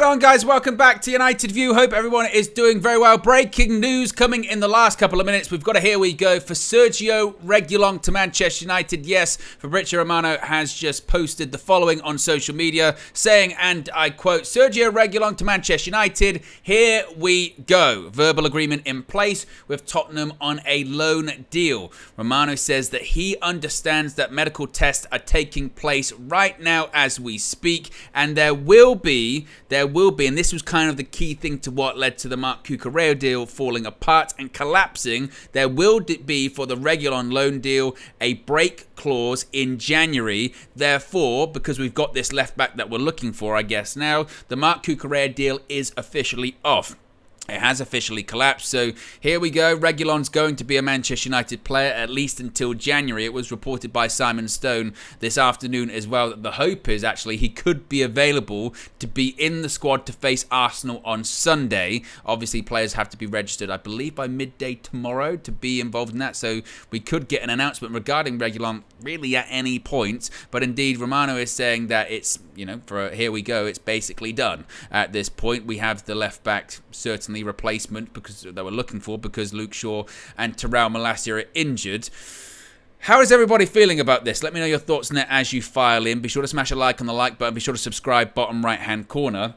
going on, guys? Welcome back to United View. Hope everyone is doing very well. Breaking news coming in the last couple of minutes. We've got a here we go for Sergio Reguilón to Manchester United. Yes, Fabrizio Romano has just posted the following on social media saying, and I quote, Sergio Reguilón to Manchester United. Here we go. Verbal agreement in place with Tottenham on a loan deal. Romano says that he understands that medical tests are taking place right now as we speak, and there will be, and this was kind of the key thing to what led to the Marc Cucurella deal falling apart and collapsing, there will be for the Reguilón loan deal a break clause in January. Therefore, because we've got this left back that we're looking for, I guess now, the Marc Cucurella deal is officially off. It has officially collapsed, so here we go. Reguilón's going to be a Manchester United player at least until January. It was reported by Simon Stone this afternoon as well that the hope is actually he could be available to be in the squad to face Arsenal on Sunday. Obviously, players have to be registered, I believe, by midday tomorrow to be involved in that, so we could get an announcement regarding Reguilón really at any point. But indeed, Romano is saying that it's, here we go, it's basically done. At this point, we have the left back certainly replacement because they were looking for, because Luke Shaw and Terrell Malacia are injured. How is everybody feeling about this? Let me know your thoughts on it as you file in. Be sure to smash a like on the like button. Be sure to subscribe, bottom right hand corner.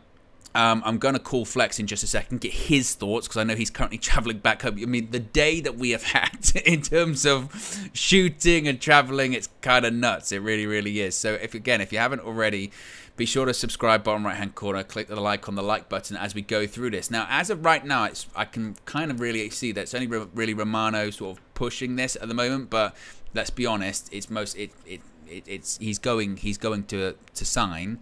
I'm going to call Flex in just a second, get his thoughts, because I know he's currently travelling back home. I mean, the day that we have had in terms of shooting and travelling, it's kind of nuts. It really, really is. So, if you haven't already, be sure to subscribe, bottom right-hand corner, click the like on the like button as we go through this. Now, as of right now, I can kind of really see that it's only really Romano sort of pushing this at the moment, but let's be honest, it's he's going to sign.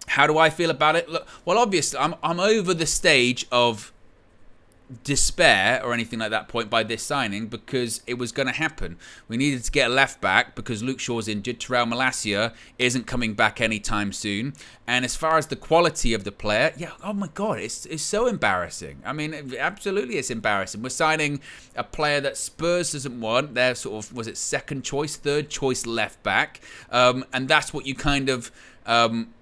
How do I feel about it? Look, well, obviously, I'm over the stage of despair or anything like that point by this signing, because it was going to happen. We needed to get a left back because Luke Shaw's injured. Terrell Malacia isn't coming back anytime soon. And as far as the quality of the player, oh my God, it's so embarrassing. I mean, absolutely it's embarrassing. We're signing a player that Spurs doesn't want. They're sort of, was it second choice, third choice left back? And that's what you kind of...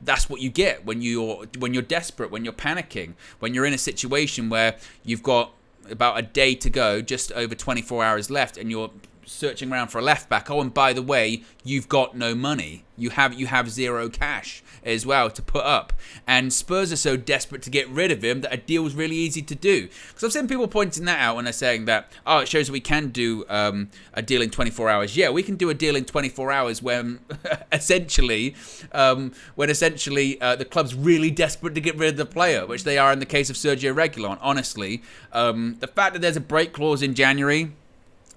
that's what you get when you're desperate, when you're panicking, when you're in a situation where you've got about a day to go, just over 24 hours left, and you're searching around for a left back. Oh, and by the way, you've got no money. You have zero cash as well to put up. And Spurs are so desperate to get rid of him that a deal was really easy to do. Because I've seen people pointing that out when they're saying that, oh, it shows that we can do a deal in 24 hours. Yeah, we can do a deal in 24 hours when essentially the club's really desperate to get rid of the player, which they are in the case of Sergio Reguilón. Honestly, the fact that there's a break clause in January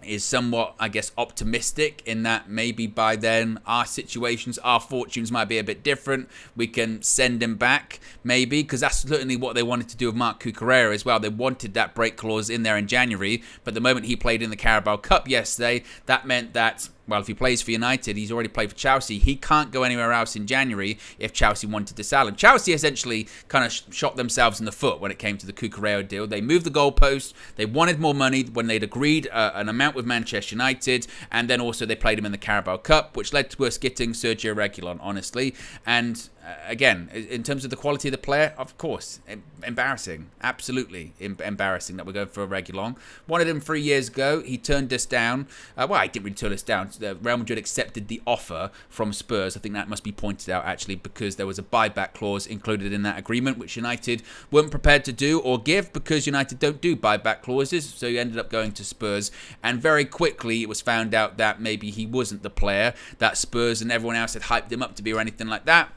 is somewhat, I guess, optimistic in that maybe by then our fortunes might be a bit different. We can send him back, maybe, because that's certainly what they wanted to do with Marc Cucurella as well. They wanted that break clause in there in January, but the moment he played in the Carabao Cup yesterday, that meant that, well, if he plays for United, he's already played for Chelsea. He can't go anywhere else in January if Chelsea wanted to sell him. Chelsea essentially kind of shot themselves in the foot when it came to the Cucurella deal. They moved the goalpost. They wanted more money when they'd agreed an amount with Manchester United, and then also they played him in the Carabao Cup, which led to us getting Sergio Reguilón, honestly. And again, in terms of the quality of the player, of course, embarrassing. Absolutely embarrassing that we're going for a Reguilón. Wanted him 3 years ago. He turned us down. Well, he didn't really turn us down. Real Madrid accepted the offer from Spurs. I think that must be pointed out, actually, because there was a buyback clause included in that agreement, which United weren't prepared to do or give, because United don't do buyback clauses. So he ended up going to Spurs. And very quickly, it was found out that maybe he wasn't the player that Spurs and everyone else had hyped him up to be or anything like that.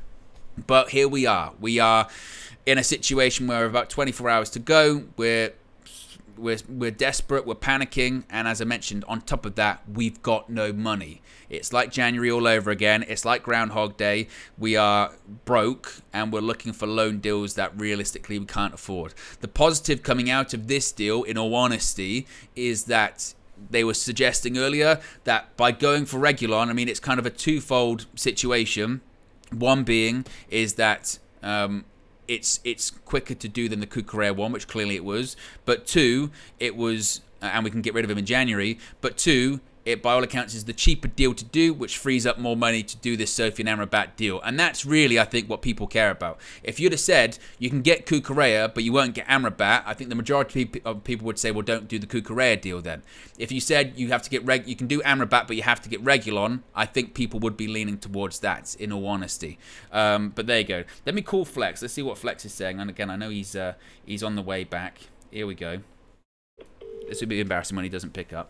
But here we are. We are in a situation where about 24 hours to go. We're desperate. We're panicking. And as I mentioned, on top of that, we've got no money. It's like January all over again. It's like Groundhog Day. We are broke and we're looking for loan deals that realistically we can't afford. The positive coming out of this deal, in all honesty, is that they were suggesting earlier that by going for Reguilón, I mean, it's kind of a twofold situation. One being is that it's quicker to do than the Cucurella one, which clearly it was. But two, it was, and we can get rid of him in January. But two, it by all accounts is the cheaper deal to do, which frees up more money to do this Sofian Amrabat deal. And that's really, I think, what people care about. If you'd have said you can get Cucurella, but you won't get Amrabat, I think the majority of people would say, well, don't do the Cucurella deal then. If you said you have to get you can do Amrabat, but you have to get Reguilón, I think people would be leaning towards that, in all honesty. But there you go. Let me call Flex. Let's see what Flex is saying. And again, I know he's on the way back. Here we go. This would be embarrassing when he doesn't pick up.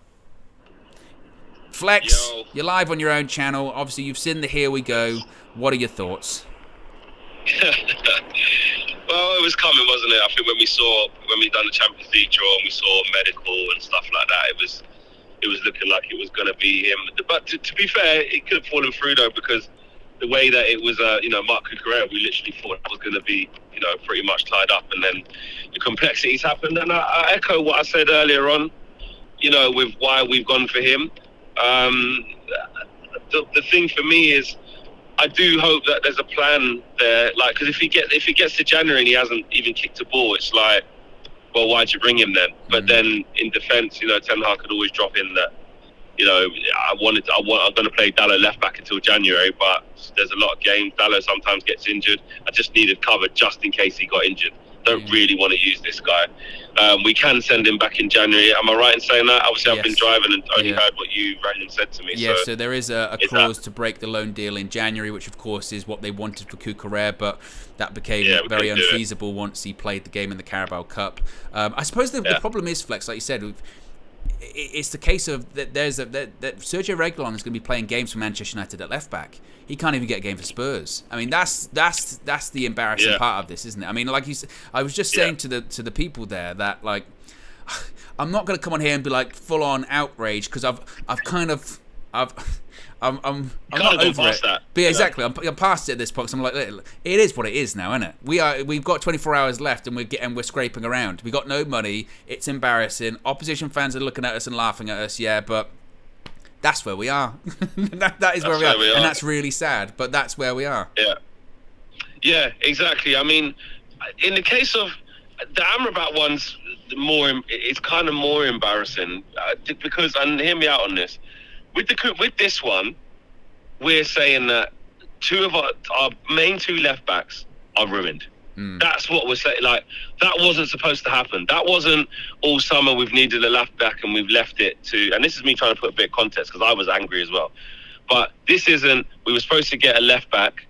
Flex, Yo. You're live on your own channel. Obviously, you've seen the Here We Go. What are your thoughts? Well, it was coming, wasn't it? I think when we done the Champions League draw and we saw medical and stuff like that, it was looking like it was going to be him. But to be fair, it could have fallen through though, because the way that it was, Marc Cucurella, we literally thought it was going to be, pretty much tied up, and then the complexities happened. And I echo what I said earlier on, with why we've gone for him. The thing for me is, I do hope that there's a plan there. Like, because if he gets to January and he hasn't even kicked a ball, it's like, well, why'd you bring him then? But then in defence, Ten Hag could always drop in that, I'm going to play Dalot left back until January, but there's a lot of games. Dalot sometimes gets injured. I just needed cover just in case he got injured. Don't really want to use this guy. We can send him back in January. Am I right in saying that? Obviously, I've been driving and only heard what you rang said to me. Yeah, so there is a clause to break the loan deal in January, which of course is what they wanted for Cucurella, but that became very unfeasible once he played the game in the Carabao Cup. I suppose the problem is, Flex, like you said, it's the case of that Sergio Reguilón is going to be playing games for Manchester United at left back. He can't even get a game for Spurs. I mean, that's the embarrassing part of this, isn't it? I mean, like I was just saying to the people there that, like, I'm not going to come on here and be like full on outraged, because I'm not over it. But yeah, exactly, I'm past it at this point. So I'm like, it is what it is now, isn't it? We've got 24 hours left, and we're scraping around. We got no money. It's embarrassing. Opposition fans are looking at us and laughing at us. Yeah, but that's where we are. that is where we are, and that's really sad. But that's where we are. Yeah, exactly. I mean, in the case of the Amrabat ones, it's kind of more embarrassing because, and hear me out on this. With this one, we're saying that two of our main two left backs are ruined. That's what we're saying. Like, that wasn't supposed to happen. That wasn't all summer we've needed a left back and we've left it to. And this is me trying to put a bit of context because I was angry as well. But this isn't. We were supposed to get a left back,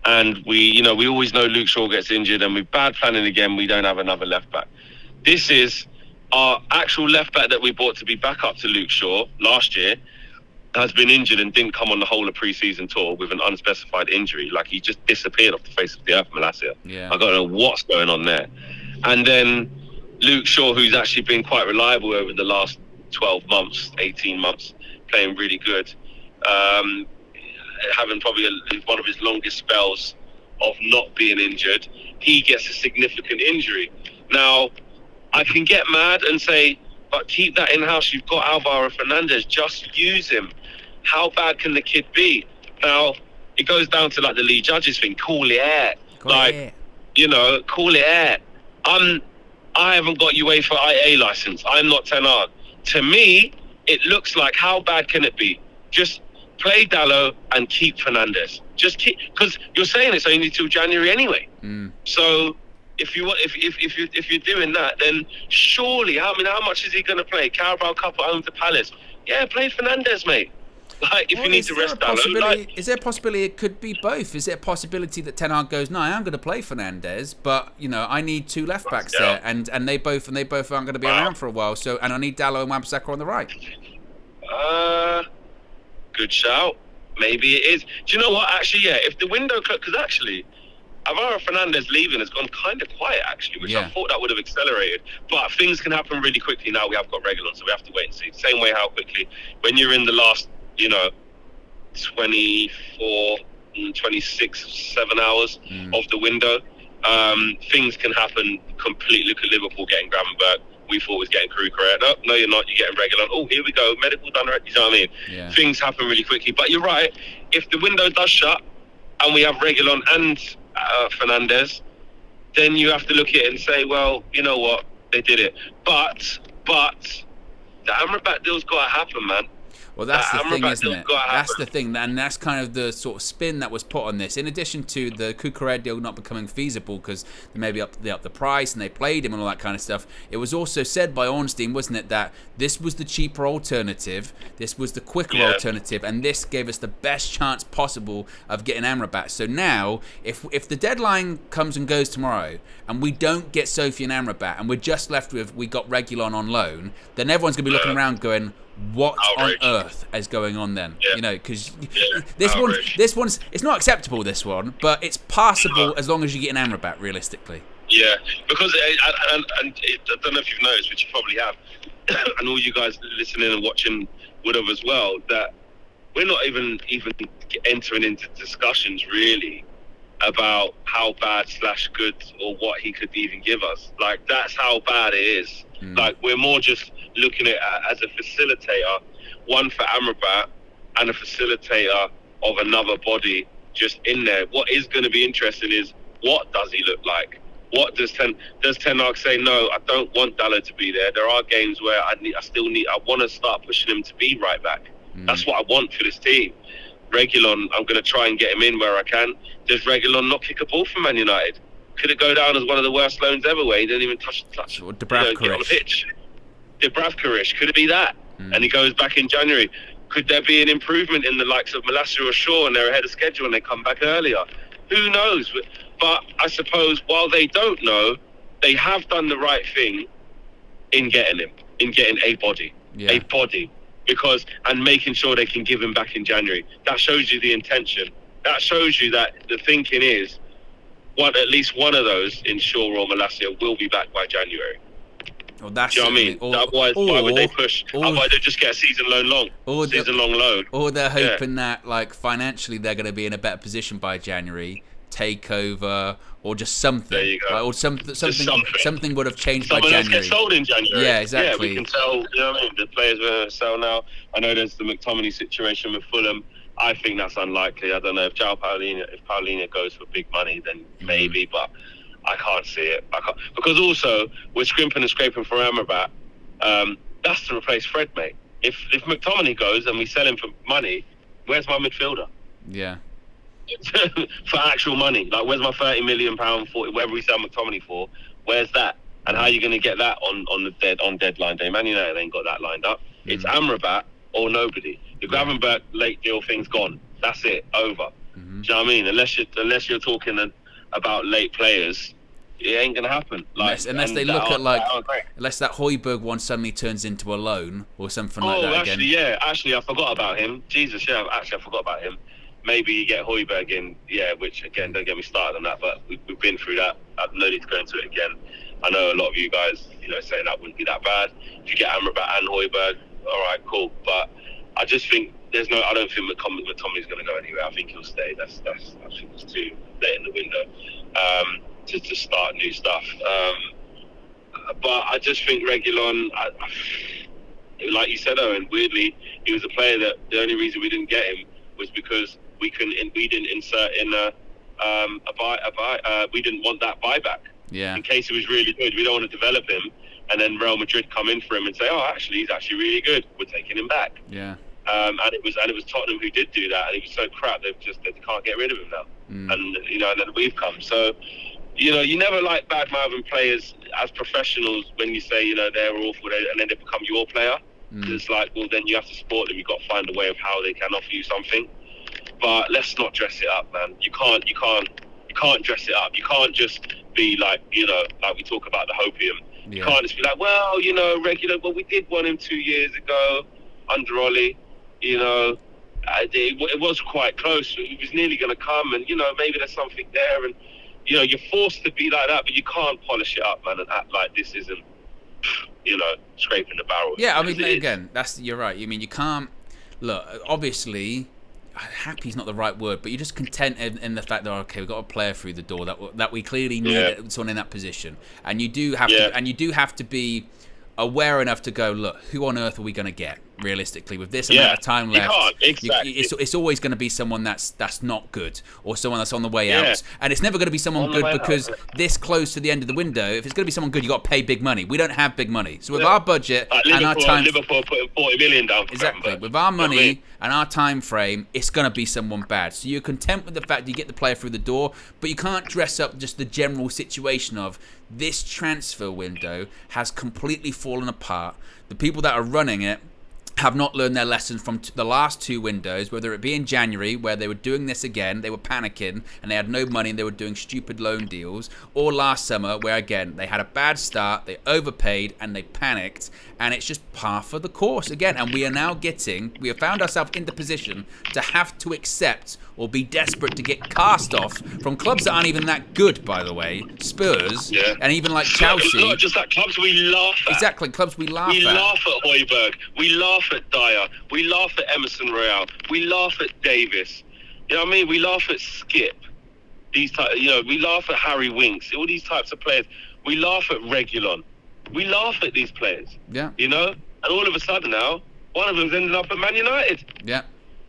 and we always know Luke Shaw gets injured, and with bad planning again, we don't have another left back. This is our actual left back that we bought to be back up to Luke Shaw last year. Has been injured and didn't come on the whole of pre-season tour with an unspecified injury. Like, he just disappeared off the face of the earth, Malacia. I don't know what's going on there. And then Luke Shaw, who's actually been quite reliable over the last 12 months, 18 months, playing really good, having probably one of his longest spells of not being injured, he gets a significant injury. Now, I can get mad and say, but keep that in-house. You've got Alvaro Fernandez. Just use him. How bad can the kid be? Now, it goes down to, like, the lead judges thing. Call it air. Call it air. I haven't got UEFA IA license. I'm not Ten Hag. To me, it looks like, how bad can it be? Just play Dalot and keep Fernandez. Just keep, because you're saying it's only till January anyway. So if you're doing that, then surely, how much is he going to play? Carabao Cup at home to Palace. Yeah, play Fernandez, mate. Like, if you need to rest Dalot, is there a possibility it could be both? Is there a possibility that Ten Hag goes, no, I am going to play Fernandez, but I need two left backs there, and they both aren't going to be around for a while. So, and I need Dalot and Wan-Bissaka on the right. Good shout. Maybe it is. Do you know what? Actually, yeah. If the window, because actually, Alvaro Fernandez leaving has gone kind of quiet, actually, which I thought that would have accelerated. But things can happen really quickly now. We have got Reguilón, so we have to wait and see. Same way how quickly, when you're in the last, 24, 26, 7 hours of the window, things can happen completely. Look at Liverpool getting Gravenberch. We thought was getting Cucurella. No, you're not. You're getting Reguilón. Oh, here we go. Medical done already. You know what I mean? Yeah. Things happen really quickly. But you're right. If the window does shut and we have Reguilón and Fernandez, then you have to look at it and say, well, you know what? They did it. But the Amrabat deal's got to happen, man. Well, that's the thing, Amrabat isn't it? got to That's happen. the thing, and that's kind of the sort of spin that was put on this. In addition to the Cucurella deal not becoming feasible because they maybe upped the price and they played him and all that kind of stuff, it was also said by Ornstein, wasn't it, that this was the cheaper alternative, this was the quicker alternative, and this gave us the best chance possible of getting Amrabat. So now, if the deadline comes and goes tomorrow, and we don't get Sophie and Amrabat, and we're just left with we got Reguilón on loan, then everyone's going to be looking around going, what on earth is going on then? You know, because this one's it's not acceptable, this one, but it's passable as long as you get an Amrabat, realistically. Yeah, because I don't know if you've noticed, which you probably have, and all you guys listening and watching would have as well, that we're not even entering into discussions really about how bad / good or what he could even give us. Like, that's how bad it is. Like, we're more just looking at it as a facilitator, one for Amrabat and a facilitator of another body just in there. What is going to be interesting is, what does he look like? What does Ten Hag say? No, I don't want Dalot to be there. There are games where I want to start pushing him to be right back. That's what I want for this team. Reguilón, I'm going to try and get him in where I can. Does Reguilón not kick a ball for Man United? Could it go down as one of the worst loans ever, where he didn't even touch Or get on the pitch? Dubravka, could it be that? And he goes back in January. Could there be an improvement in the likes of Malacia or Shaw, and they're ahead of schedule and they come back earlier? Who knows? But I suppose while they don't know, they have done the right thing in getting him, in getting a body, and making sure they can give him back in January. That shows you the intention. That shows you that the thinking is, at least one of those in Shaw or Malacia will be back by January. Well, that's do you know what I mean? Otherwise, why would they push? Otherwise, they just get a season-long loan. Or they're hoping that, like, financially they're going to be in a better position by January, take over, or just something. There you go. Like, or something would have changed by January. Someone else gets sold in January. Yeah, exactly. Yeah, we can tell, you know what I mean? The players are going to sell now. I know there's the McTominay situation with Fulham. I think that's unlikely. I don't know if Paulinho goes for big money, then maybe, but I can't see it. Because also we're scrimping and scraping for Amrabat. That's to replace Fred, mate. If McTominay goes and we sell him for money, where's my midfielder? Yeah. For actual money, like, where's my £30 million, 40, whatever we sell McTominay for? Where's that? And how are you going to get that on deadline day? Man United ain't got that lined up. It's Amrabat or nobody. The Gravenberch late deal thing's gone. That's it. Over. Do you know what I mean? Unless you're talking about late players, it ain't gonna happen. Like, unless they look at unless that Højbjerg one suddenly turns into a loan or something like that again. Actually, I forgot about him. Jesus, I forgot about him. Maybe you get Højbjerg in, which again, don't get me started on that, but we've been through that. I've no need to go into it again. I know a lot of you guys, saying that wouldn't be that bad. If you get Amrabat and Højbjerg, all right, cool. But I just think I don't think McTominay's going to go anywhere. I think he'll stay. I think it's too late in the window to start new stuff. But I just think Reguilón, like you said, Owen, weirdly, he was a player that the only reason we didn't get him was because we didn't insert in we didn't want that buyback. Yeah. In case he was really good, we don't want to develop him, and then Real Madrid come in for him and say, "Oh, actually, he's actually really good. We're taking him back." Yeah. And it was Tottenham who did do that, and he was so crap they can't get rid of him now. And and then we've come. So, you never like bad mouthing players as professionals when you say they're awful, and then they become your player. It's like, well, then you have to support them. You've got to find a way of how they can offer you something. But let's not dress it up, man. You can't dress it up. You can't just be like, like we talk about the hopium. Yeah. You can't just be like, well, regular. Well, we did want him 2 years ago under Ollie. It was quite close. He was nearly going to come, and maybe there's something there, and you're forced to be like that, but you can't polish it up, man, and act like this isn't, scraping the barrel. Yeah, I mean, again, you're right. You mean you can't look. Obviously, happy's not the right word, but you're just content in the fact that we've got a player through the door that we clearly need someone in that position, and you do have to, and you do have to be aware enough to go, look, who on earth are we going to get? realistically, with this amount of time left. You can't. Exactly. It's always going to be someone that's not good, or someone that's on the way out, and it's never going to be someone good because this close to the end of the window, if it's going to be someone good, you got to pay big money. We don't have big money, so with our budget and our time, Liverpool putting 40 million down for exactly. With our money and our time frame, it's going to be someone bad. So you're content with the fact that you get the player through the door, but you can't dress up just the general situation of this transfer window has completely fallen apart. The people that are running it have not learned their lessons from the last two windows, whether it be in January, where they were doing this again, they were panicking, and they had no money, and they were doing stupid loan deals, or last summer, where, again, they had a bad start, they overpaid, and they panicked, and it's just par for the course again. And we have found ourselves in the position to have to accept or be desperate to get cast off from clubs that aren't even that good, by the way. Spurs, and even like Chelsea. Not just that, clubs we laugh at. Exactly, clubs we laugh at. We laugh at Højbjerg. We laugh at Dyer. We laugh at Emerson Royal. We laugh at Davis. You know what I mean? We laugh at Skip. We laugh at Harry Winks. All these types of players. We laugh at Reguilón. We laugh at these players. Yeah. You know? And all of a sudden now, one of them's ended up at Man United. Yeah.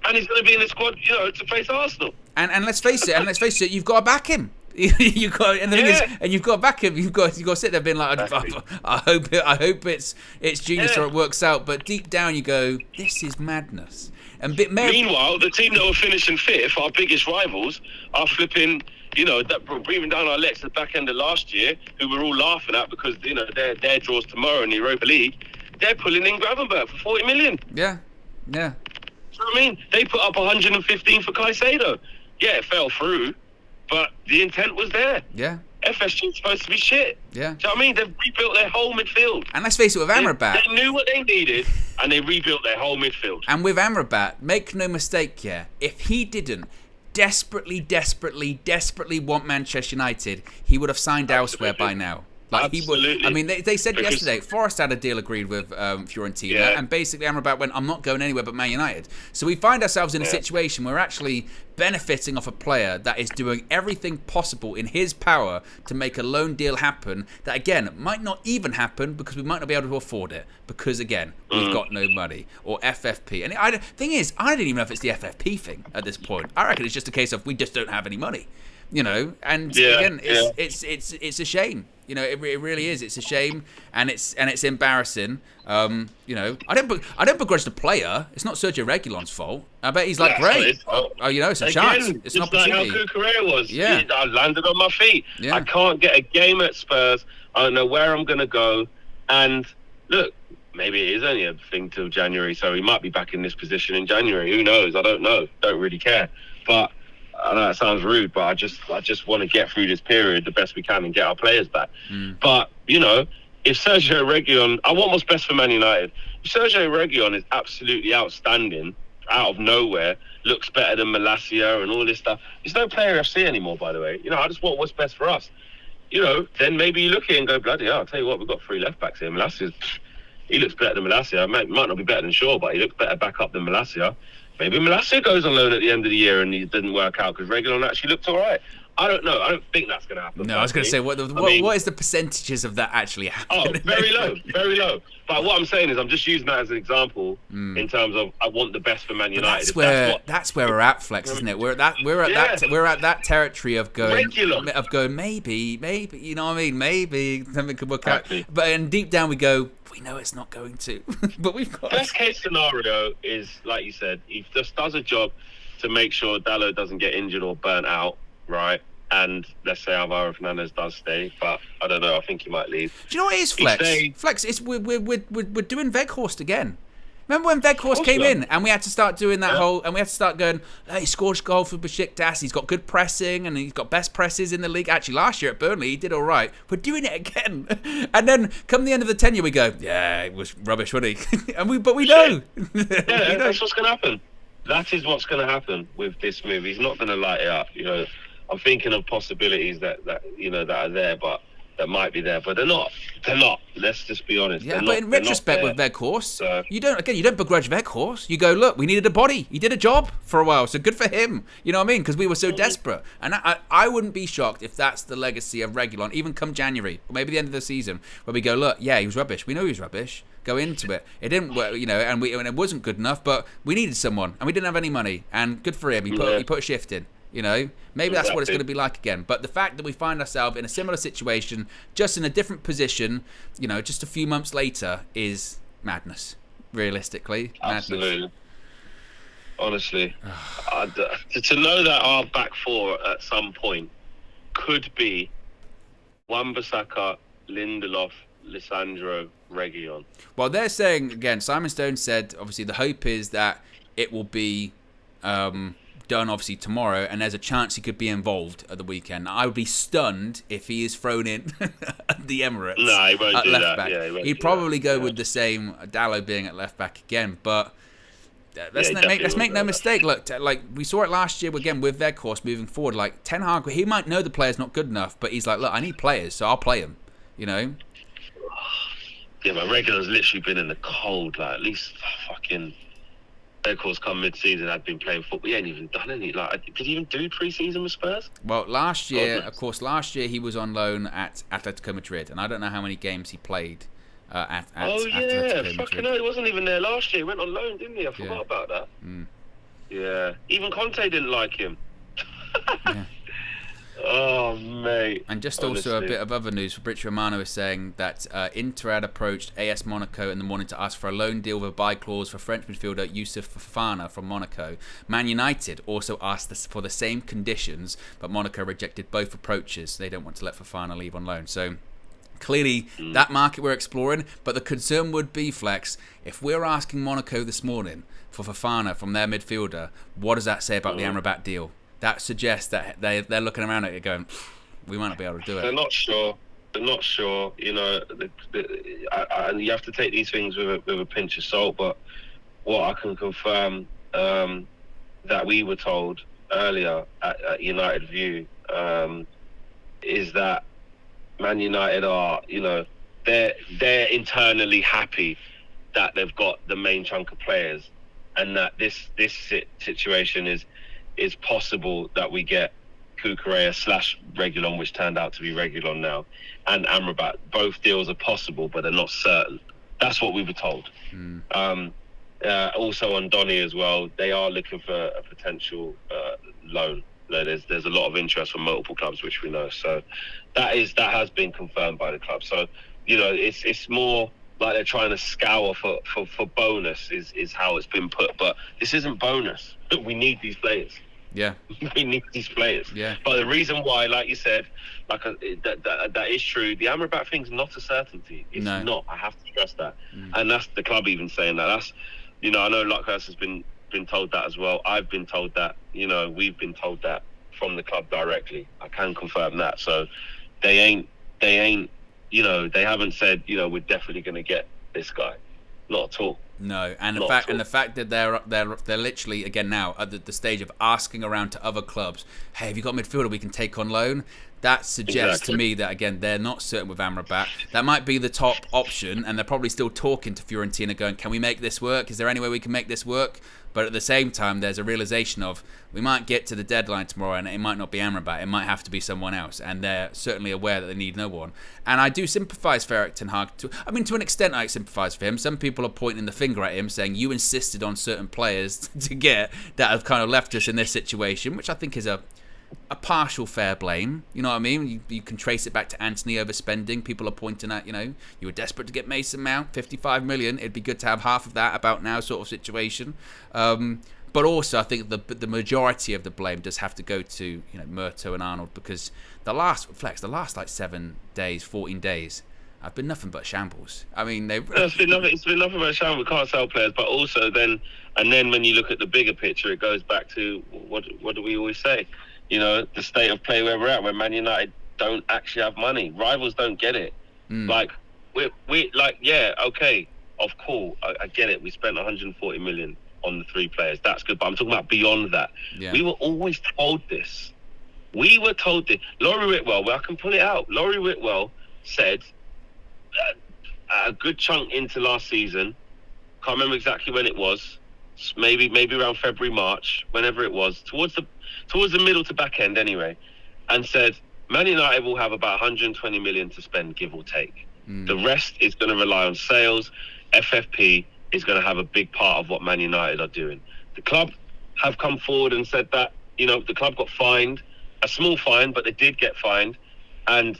And he's going to be in the squad, to face Arsenal. And let's face it, you've got to back him. You've got, and the thing is, and you've got to back him. You've got to sit there being like, I hope it's genius or it works out. But deep down, you go, this is madness. And meanwhile, the team that were finishing fifth, our biggest rivals, are flipping. That breathing down our necks at the back end of last year, who we're all laughing at because their draws tomorrow in the Europa League. They're pulling in Gravenberch for 40 million. Yeah. You know what I mean? They put up 115 for Caicedo. Yeah, it fell through, but the intent was there. Yeah. FSG's supposed to be shit. Yeah. Do you know what I mean? They've rebuilt their whole midfield. And let's face it, with Amrabat, they knew what they needed, and they rebuilt their whole midfield. And with Amrabat, make no mistake, if he didn't desperately want Manchester United, he would have signed elsewhere by now. Absolutely. He would. I mean, they said yesterday, Forest had a deal agreed with Fiorentina, and basically Amrabat went, I'm not going anywhere but Man United. So we find ourselves in a situation where we're actually benefiting off a player that is doing everything possible in his power to make a loan deal happen that, again, might not even happen because we might not be able to afford it because, again, we've got no money, or FFP. And the thing is, I don't even know if it's the FFP thing at this point. I reckon it's just a case of we just don't have any money. Again, it's a shame. It really is. It's a shame, and it's embarrassing. I don't begrudge the player. It's not Sergio Reguilón's fault. I bet he's like, great. It's a chance. It's an opportunity. Like how Cucurella was. Yeah. I landed on my feet. Yeah. I can't get a game at Spurs. I don't know where I'm going to go. And look, maybe it is only a thing till January, so he might be back in this position in January. Who knows? I don't know. Don't really care. But I know that sounds rude, but I just want to get through this period the best we can and get our players back. But, if Sergio Reguilón, I want what's best for Man United. If Sergio Reguilón is absolutely outstanding, out of nowhere, looks better than Malacia and all this stuff, there's no player FC anymore, by the way. I just want what's best for us. Then maybe you look at it and go, bloody hell, I'll tell you what, we've got 3 left-backs here. Malacia's, he looks better than Malacia. Might not be better than Shaw, but he looks better back up than Malacia. Maybe Malacia goes on loan at the end of the year and he didn't work out because Reguilón actually looked all right. I don't know. I don't think that's going to happen. No, I was going to say, what is the percentages of that actually happening? Oh, very low, very low. But what I'm saying is I'm just using that as an example in terms of I want the best for Man United. That's where we're at, Flex, isn't it? We're at that territory of going, maybe, you know what I mean? Maybe something could work out. But and deep down we go, we know it's not going to. But we've got... Best case scenario is, like you said, he just does a job to make sure Dalot doesn't get injured or burnt out, right? And let's say Alvaro Fernandez does stay, but I don't know. I think he might leave. Do you know what it is, Flex? Flex, it's we're doing Weghorst again. Remember when Weghorst came in and we had to start doing that and we had to start going, hey, he scored a goal for Besiktas, he's got good pressing and he's got best presses in the league. Actually, last year at Burnley, he did all right. We're doing it again. And then come the end of the tenure, we go, yeah, it was rubbish, wasn't he? But we know. Yeah, that's what's going to happen. That is what's going to happen with this move. He's not going to light it up. I'm thinking of possibilities that are there, but that might be there, but they're not. They're not. Let's just be honest. Yeah, they're but not, in retrospect with Weghorst, so, you don't begrudge Weghorst. You go, look, we needed a body. He did a job for a while, so good for him. You know what I mean? Because we were so desperate. And I wouldn't be shocked if that's the legacy of Reguilón, even come January, or maybe the end of the season, where we go, look, yeah, he was rubbish. We know he was rubbish. Go into it. It didn't work, you know, and it wasn't good enough, but we needed someone, and we didn't have any money. And good for him. He put a shift in. You know, maybe that's what it's going to be like again. But the fact that we find ourselves in a similar situation, just in a different position, you know, just a few months later, is madness. Realistically, absolutely. Madness. Honestly, to know that our back four at some point could be Wan-Bissaka, Lindelof, Lisandro, Reguilón. Well, they're saying again. Simon Stone said, obviously, the hope is that it will be. Done obviously tomorrow, and there's a chance he could be involved at the weekend. I would be stunned if he is thrown in at the Emirates. No, he won't at do left that. back. Yeah, He'd probably go with the same Dallo being at left back again. But let's make no mistake. Look, like we saw it last year again with Weghorst moving forward. Like Ten Hag, he might know the player's not good enough, but he's like, look, I need players, so I'll play him. You know. Yeah, but Reguilón's literally been in the cold. Like at least fucking. Weghorst come mid-season, had been playing football. He ain't even done any. Like, did he even do pre-season with Spurs? Well, last year he was on loan at Atletico Madrid, and I don't know how many games he played at Atletico Madrid. Fucking hell, he wasn't even there last year. He went on loan, didn't he? I forgot about that. Yeah, even Conte didn't like him. Yeah. Oh, mate. And just honestly. Also a bit of other news. Fabrizio Romano is saying that Inter had approached AS Monaco in the morning to ask for a loan deal with a buy clause for French midfielder Youssouf Fofana from Monaco. Man United also asked for the same conditions, but Monaco rejected both approaches. They don't want to let Fofana leave on loan. So clearly that market we're exploring, but the concern would be, Flex, if we're asking Monaco this morning for Fofana from their midfielder, what does that say about the Amrabat deal? That suggests that they're looking around at it going, we might not be able to do it. They're not sure. You know, and you have to take these things with a pinch of salt. But what I can confirm that we were told earlier at United View is that Man United are, you know, they're internally happy that they've got the main chunk of players, and that this situation is possible that we get Cucurella / Reguilón, which turned out to be Reguilón now, and Amrabat. Both deals are possible, but they're not certain. That's what we were told. Also on Donny as well, they are looking for a potential loan. There's a lot of interest from multiple clubs, which we know. So that has been confirmed by the club. So, you know, it's more like they're trying to scour for bonus is how it's been put. But this isn't bonus. We need these players. Yeah. We need these players. Yeah. But the reason why, like you said, that is true. The Amrabat thing's not a certainty. It's not. I have to stress that. And that's the club even saying that. That's, you know, I know Luckhurst has been told that as well. I've been told that. You know, we've been told that from the club directly. I can confirm that. So they ain't. You know, they haven't said, you know, we're definitely going to get this guy. Not at all. No, and the fact that they're literally again now at the stage of asking around to other clubs, hey, have you got a midfielder we can take on loan? That suggests to me that again they're not certain with Amrabat. That might be the top option, and they're probably still talking to Fiorentina, going, can we make this work? Is there any way we can make this work? But at the same time, there's a realization of we might get to the deadline tomorrow and it might not be Amrabat. It might have to be someone else. And they're certainly aware that they need no one. And I do sympathise for Erik ten Hag. To an extent, I sympathise for him. Some people are pointing the finger at him, saying you insisted on certain players to get that have kind of left us in this situation, which I think is a partial fair blame. You know what I mean? You can trace it back to Anthony overspending. People are pointing at, you know, you were desperate to get Mason Mount, 55 million. It'd be good to have half of that about now sort of situation. But also, I think the majority of the blame does have to go to, you know, Murto and Arnold, because the last like 7 days, 14 days, have been nothing but shambles. I mean, it's been nothing but a shambles. We can't sell players, but also then when you look at the bigger picture, it goes back to what do we always say? You know, the state of play where we're at, where Man United don't actually have money. Rivals don't get it. Like, we like, yeah, okay, I get it. We spent 140 million on the 3 players. That's good. But I'm talking about beyond that. Yeah. We were always told this. We were told this. Laurie Whitwell, well, I can pull it out. Laurie Whitwell said a good chunk into last season, can't remember exactly when it was, maybe around February, March, whenever it was, towards the middle to back end anyway, and said Man United will have about 120 million to spend, give or take. The rest is going to rely on sales. FFP is going to have a big part of what Man United are doing. The club have come forward and said that, the club got fined, a small fine, but they did get fined. And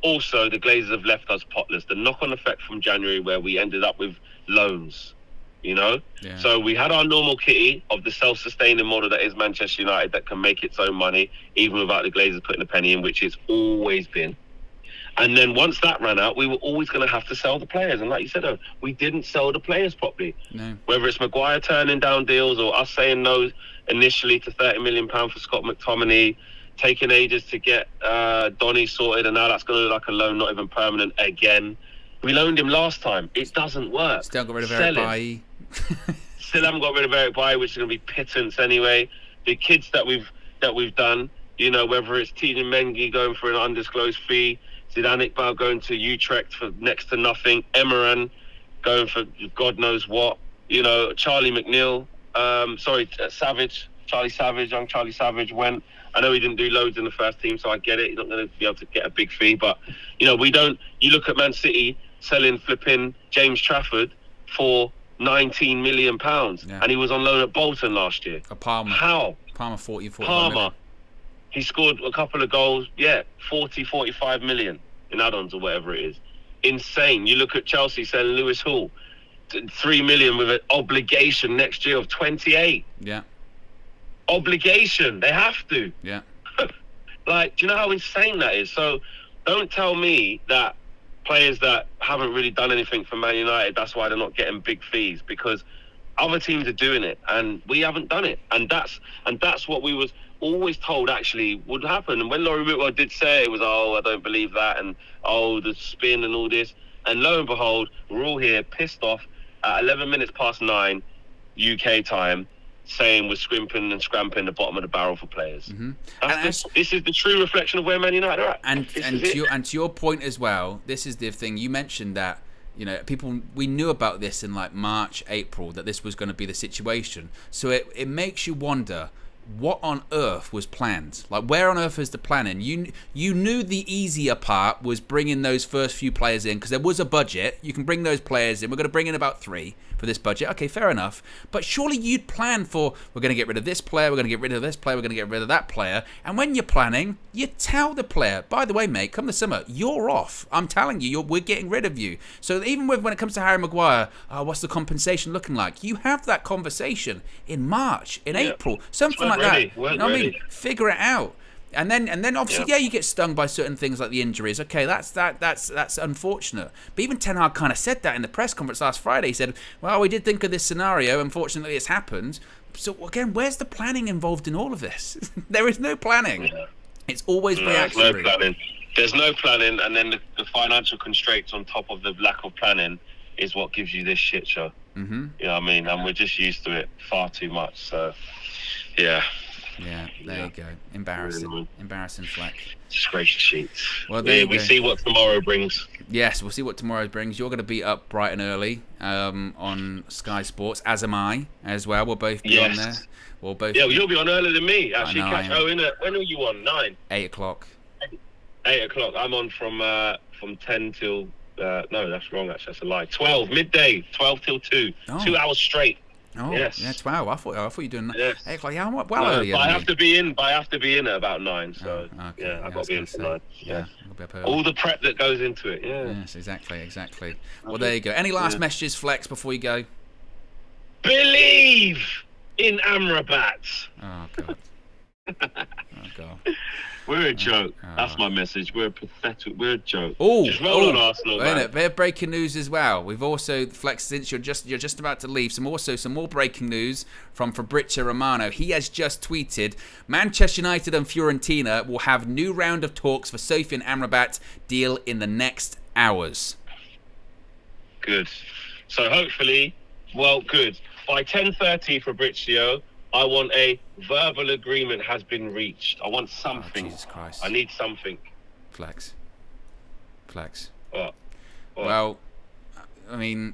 also the Glazers have left us potless. The knock-on effect from January where we ended up with loans, Yeah. So we had our normal kitty of the self-sustaining model that is Manchester United that can make its own money, even without the Glazers putting a penny in, which it's always been. And then once that ran out, we were always going to have to sell the players. And like you said, we didn't sell the players properly. No. Whether it's Maguire turning down deals or us saying no initially to £30 million for Scott McTominay, taking ages to get Donny sorted, and now that's going to look like a loan, not even permanent again. We loaned him last time. It doesn't work. Still got rid of Eric Bailly. Still haven't got rid of Eric Bailly, which is going to be pittance anyway. The kids that we've done, whether it's Tijani Mengi going for an undisclosed fee, Zidane Iqbal going to Utrecht for next to nothing, Emeran going for God knows what, Charlie McNeil, young Charlie Savage went. I know he didn't do loads in the first team, so I get it. He's not going to be able to get a big fee, but we don't. You look at Man City selling flipping James Trafford for £19 million, and he was on loan at Bolton last year. Palmer. How? Palmer 45 Palmer. million. He scored a couple of goals. 45 million in add-ons or whatever it is. Insane. You look at Chelsea selling Lewis Hall, 3 million with an obligation next year of 28. Yeah. Obligation. They have to. Yeah. Do you know how insane that is? So don't tell me that players that haven't really done anything for Man United, that's why they're not getting big fees, because other teams are doing it and we haven't done it. And that's what we was always told actually would happen. And when Laurie Whitwell did say it was, I don't believe that, and the spin and all this, and lo and behold, we're all here pissed off at 11 minutes past 9 UK time, saying we're scrimping and scramping the bottom of the barrel for players. Mm-hmm. This is the true reflection of where Man United are at. And to your point as well, this is the thing you mentioned that we knew about this in like March, April, that this was going to be the situation. So it makes you wonder, what on earth was planned? Like, where on earth is the planning? You knew the easier part was bringing those first few players in because there was a budget. You can bring those players in. We're going to bring in about 3 for this budget. Okay, fair enough. But surely you'd plan for, we're going to get rid of this player, we're going to get rid of this player, we're going to get rid of that player. And when you're planning, you tell the player, by the way, mate, come the summer, you're off. I'm telling you, we're getting rid of you. So even when it comes to Harry Maguire, what's the compensation looking like? You have that conversation in March, in April, something like that. You know what I mean? Figure it out. And then obviously, you get stung by certain things like the injuries. Okay, that's unfortunate. But even Ten Hag kind of said that in the press conference last Friday. He said, well, we did think of this scenario. Unfortunately, it's happened. So again, where's the planning involved in all of this? There is no planning. Yeah. It's always reactionary. There's no planning. There's no planning, and then the financial constraints on top of the lack of planning is what gives you this shit show. Mm-hmm. You know what I mean? And we're just used to it far too much. So, yeah. Yeah, there you go. Embarrassing. Embarrassing, Fleck. Disgrace sheets. Well, we see what tomorrow brings. Yes, we'll see what tomorrow brings. You're going to be up bright and early on Sky Sports, as am I, as well. We'll both be on there. We'll both. Yeah, you'll be on earlier than me, actually. When are you on? 9? 8 o'clock. 8 o'clock. I'm on from 10 till... no, that's wrong, actually. That's a lie. 12, midday. 12 till 2. Oh. 2 hours straight. Oh, yes. Yeah, 12. I thought you were doing that. Yes. 8 o'clock. Yeah, well earlier. But I have to be in. at about 9. So I've got to be in for 9. Yeah. All the prep that goes into it. Yeah. Yes, exactly. Well, there you go. Any last messages, Flex, before you go? Believe in Amrabat. Oh God. Oh God. We're a joke. That's my message. We're pathetic. We're a joke. Just roll on Arsenal. Bit of breaking news as well. We've also, Flex, since you're just about to leave, some more breaking news from Fabrizio Romano. He has just tweeted, Manchester United and Fiorentina will have new round of talks for Sofian Amrabat deal in the next hours. Good. So hopefully, good. By 10:30, Fabrizio, I want a verbal agreement has been reached. I want something. Oh, Jesus Christ. I need something. Flex. Flex. What? Well, I mean,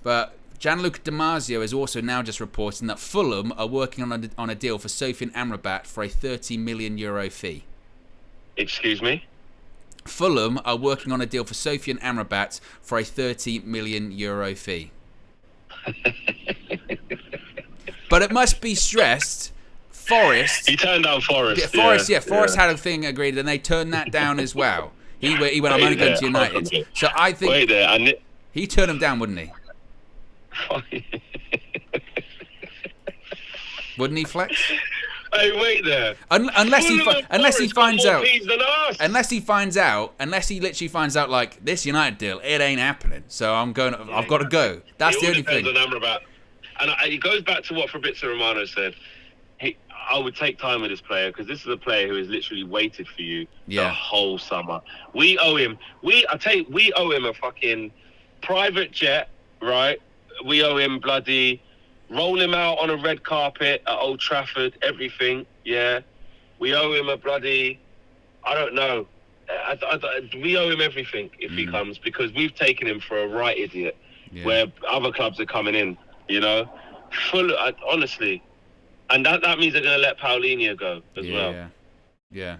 but Gianluca Damasio is also now just reporting that Fulham are working on a deal for Sofyan Amrabat for a €30 million fee. Excuse me? Fulham are working on a deal for Sofyan Amrabat for a €30 million fee. But it must be stressed, Forest... He turned down Forest. Forest had a thing agreed, and they turned that down as well. He went, I'm only going to United. So I think... Wait there, he turned him down, wouldn't he? Wouldn't he, Flex? Hey, wait there. Unless he finds out, unless he literally finds out, like, this United deal, it ain't happening. So I've got to go. That's the only thing. On Amrabat. And it goes back to what Fabrizio Romano said. I would take time with this player because this is a player who has literally waited for you the whole summer. We owe him. We owe him a fucking private jet, right? We owe him bloody roll him out on a red carpet at Old Trafford, everything. Yeah, we owe him a bloody. I don't know. We owe him everything if he comes because we've taken him for a right idiot. Yeah. Where other clubs are coming in, you know, honestly. And that means they're going to let Paulinho go as well. Yeah.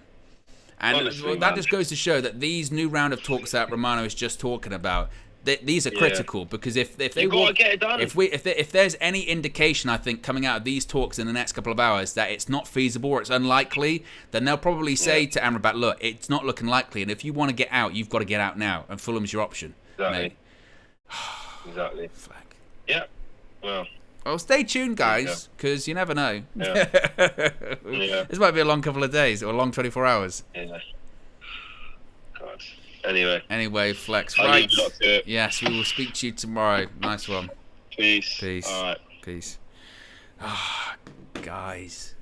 And honestly, that just goes to show that these new round of talks that Romano is just talking about, these are critical because if they gotta get it done. If there's any indication, I think, coming out of these talks in the next couple of hours that it's not feasible or it's unlikely, then they'll probably say to Amrabat, look, it's not looking likely, and if you want to get out, you've got to get out now, and Fulham's your option. Exactly. Exactly. Flag. Yeah. Well, stay tuned, guys, because you never know. Yeah. This might be a long couple of days or a long 24 hours. Yeah. God. Anyway, Flex. I'll Right. leave to it. Yes, we will speak to you tomorrow. Nice one. Peace. All right. Peace. Guys.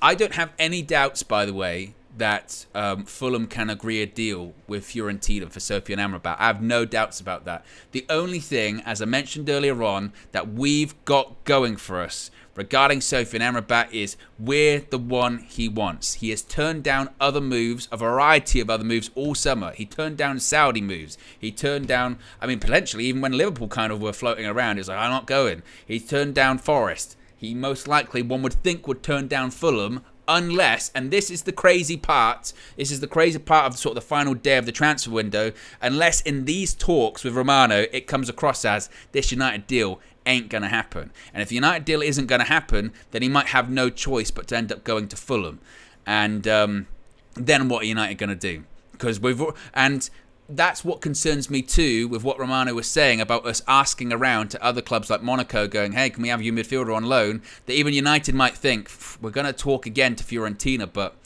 I don't have any doubts, by the way, that Fulham can agree a deal with Fiorentina for Sofyan Amrabat. I have no doubts about that. The only thing, as I mentioned earlier on, that we've got going for us regarding Sofyan Amrabat is we're the one he wants. He has turned down other moves, a variety of other moves all summer. He turned down Saudi moves. He turned down, potentially even when Liverpool kind of were floating around, he was like, I'm not going. He turned down Forest. He most likely, one would think, would turn down Fulham unless, and this is the crazy part of sort of the final day of the transfer window, unless in these talks with Romano, it comes across as this United deal ain't going to happen. And if the United deal isn't going to happen, then he might have no choice but to end up going to Fulham. And then what are United going to do? Because that's what concerns me too with what Romano was saying about us asking around to other clubs like Monaco going, hey, can we have your midfielder on loan? That even United might think, we're going to talk again to Fiorentina, but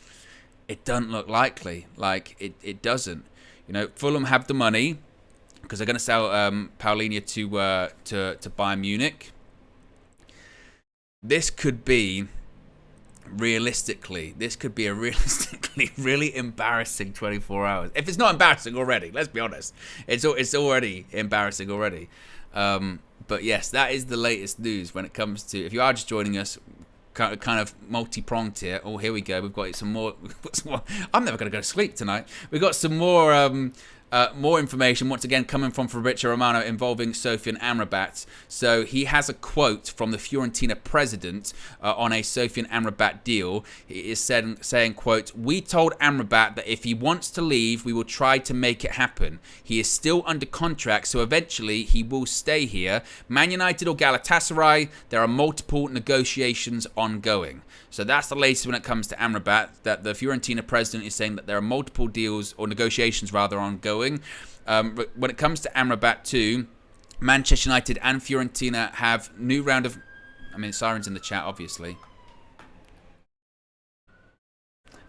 it doesn't look likely. Like, it doesn't. You know, Fulham have the money because they're going to sell Paulinho to Bayern Munich. This could be a realistically really embarrassing 24 hours. If it's not embarrassing already, let's be honest. It's already embarrassing already. But yes, that is the latest news when it comes to, if you are just joining us, kind of multi-pronged here. Oh, here we go. We've got some more. I'm never going to go to sleep tonight. We've got some more information, once again, coming from Fabrizio Romano involving Sofyan Amrabat. So he has a quote from the Fiorentina president on a Sofyan Amrabat deal. He is saying, quote, we told Amrabat that if he wants to leave, we will try to make it happen. He is still under contract, so eventually he will stay here. Man United or Galatasaray, there are multiple negotiations ongoing. So that's the latest when it comes to Amrabat, that the Fiorentina president is saying that there are multiple deals, or negotiations rather, ongoing. When it comes to Amrabat too, Manchester United and Fiorentina have new round of... sirens in the chat, obviously.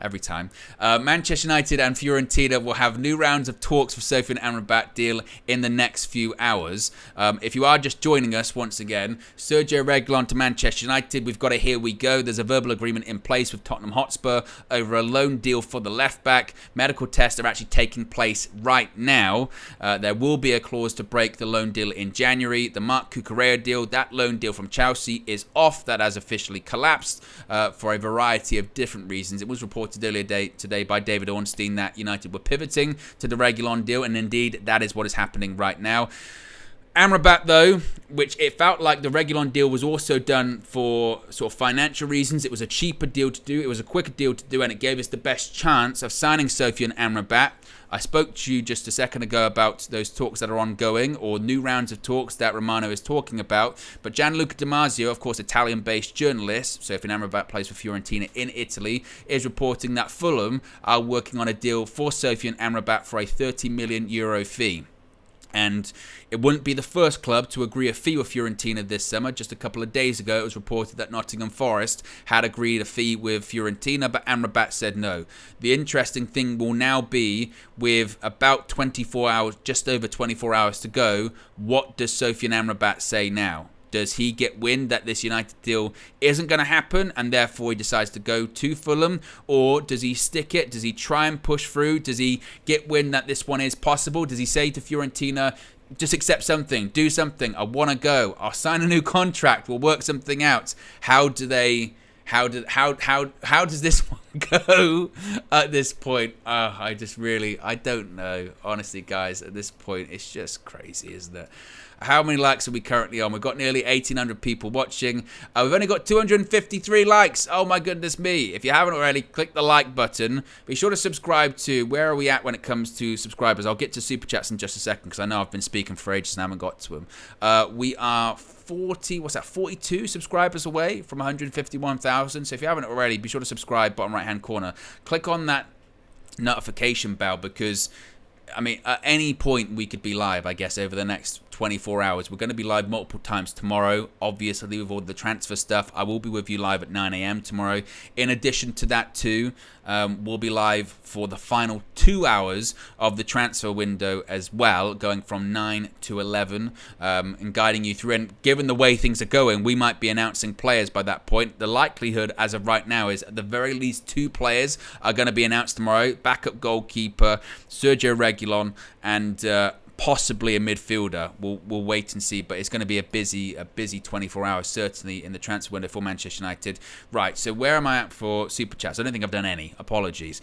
Every time. Manchester United and Fiorentina will have new rounds of talks for Sofyan Amrabat deal in the next few hours. If you are just joining us once again, Sergio Reguilón to Manchester United. We've got a here we go. There's a verbal agreement in place with Tottenham Hotspur over a loan deal for the left back. Medical tests are actually taking place right now. There will be a clause to break the loan deal in January. The Marc Cucurella deal, that loan deal from Chelsea is off. That has officially collapsed for a variety of different reasons. It was reported reported earlier today by David Ornstein that United were pivoting to the Reguilón deal, and indeed that is what is happening right now. Amrabat, though, which it felt like the Reguilón deal was also done for sort of financial reasons. It was a cheaper deal to do, it was a quicker deal to do, and it gave us the best chance of signing Sofyan Amrabat. I spoke to you just a second ago about those talks that are ongoing, or new rounds of talks that Romano is talking about. But Gianluca Di Marzio, of course, Italian-based journalist, Sofyan Amrabat plays for Fiorentina in Italy, is reporting that Fulham are working on a deal for Sofyan Amrabat for a €30 million fee. And it wouldn't be the first club to agree a fee with Fiorentina this summer. Just a couple of days ago, it was reported that Nottingham Forest had agreed a fee with Fiorentina, but Amrabat said no. The interesting thing will now be, with about 24 hours, just over 24 hours to go, what does Sofyan Amrabat say now? Does he get wind that this United deal isn't going to happen and therefore he decides to go to Fulham? Or does he stick it? Does he try and push through? Does he get wind that this one is possible? Does he say to Fiorentina, just accept something, do something, I want to go, I'll sign a new contract, we'll work something out? How does this one go at this point? I don't know. Honestly, guys, at this point, it's just crazy, isn't it? How many likes are we currently on? We've got nearly 1,800 people watching. We've only got 253 likes. Oh my goodness me. If you haven't already, click the like button. Be sure to subscribe to, where are we at when it comes to subscribers? I'll get to Super Chats in just a second because I know I've been speaking for ages and I haven't got to them. We are 42 subscribers away from 151,000. So if you haven't already, be sure to subscribe, bottom right hand corner. Click on that notification bell because, I mean, at any point we could be live, I guess, over the next 24 hours. We're going to be live multiple times tomorrow, obviously, with all the transfer stuff. I will be with you live at 9 a.m. tomorrow. In addition to that, too, we'll be live for the final 2 hours of the transfer window as well, going from 9 to 11, and guiding you through. And given the way things are going, we might be announcing players by that point. The likelihood, as of right now, is at the very least 2 players are going to be announced tomorrow. Backup goalkeeper, Sergio Reguilón, and possibly a midfielder. We'll wait and see, but it's going to be a busy 24 hours, certainly in the transfer window for Manchester United. Right, so where am I at for Super Chats? I don't think I've done any. Apologies.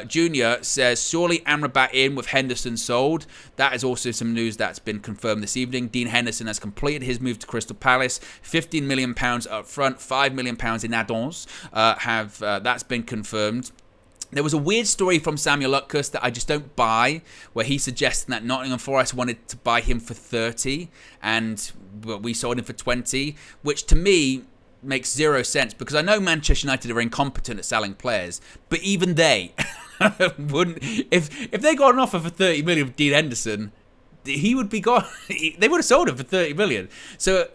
Junior says, surely Amrabat in with Henderson sold. That is also some news that's been confirmed this evening. Dean Henderson has completed his move to Crystal Palace. £15 million up front, £5 million in add-ons. That's been confirmed. There was a weird story from Samuel Lutkus that I just don't buy, where he suggested that Nottingham Forest wanted to buy him for 30 and we sold him for 20, which to me makes zero sense because I know Manchester United are incompetent at selling players, but even they wouldn't. If they got an offer for 30 million for Dean Henderson, he would be gone. They would have sold him for 30 million. So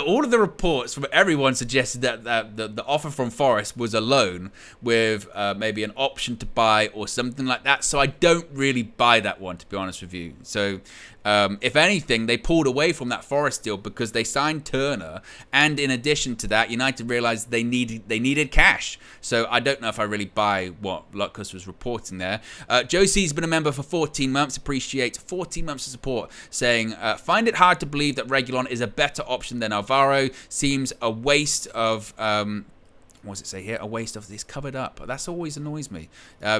all of the reports from everyone suggested that the offer from Forest was a loan with maybe an option to buy or something like that. So I don't really buy that one, to be honest with you. So if anything, they pulled away from that Forest deal because they signed Turner, and in addition to that, United realised they needed cash. So I don't know if I really buy what Lutkus was reporting there. Josie's been a member for 14 months. Appreciate 14 months of support, saying, find it hard to believe that Reguilón is a better option than Alvaro. Seems a waste of... what does it say here? A waste of this covered up. That's always annoys me.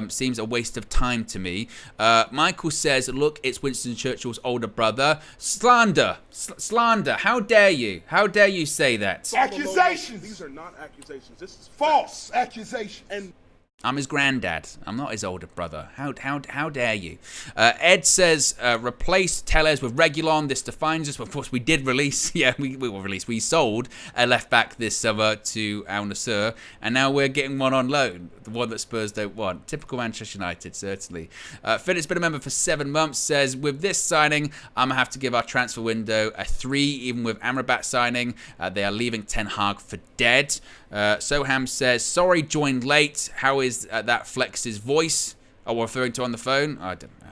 Seems a waste of time to me. Michael says, look, it's Winston Churchill's older brother. Slander. Slander. How dare you? How dare you say that? Accusations. These are not accusations. This is false accusations. And I'm his granddad. I'm not his older brother. How dare you? Ed says, replace Tellez with Reguilón. This defines us. Well, of course, we did release. Yeah, we sold a left back this summer to Al Nassr, and now we're getting one on loan. The one that Spurs don't want. Typical Manchester United, certainly. Philip's been a member for 7 months. Says, with this signing, I'm gonna have to give our transfer window a 3. Even with Amrabat signing, they are leaving Ten Hag for dead. Soham says, sorry, joined late. How is that Flex's voice? Oh, we're referring to on the phone? I don't know.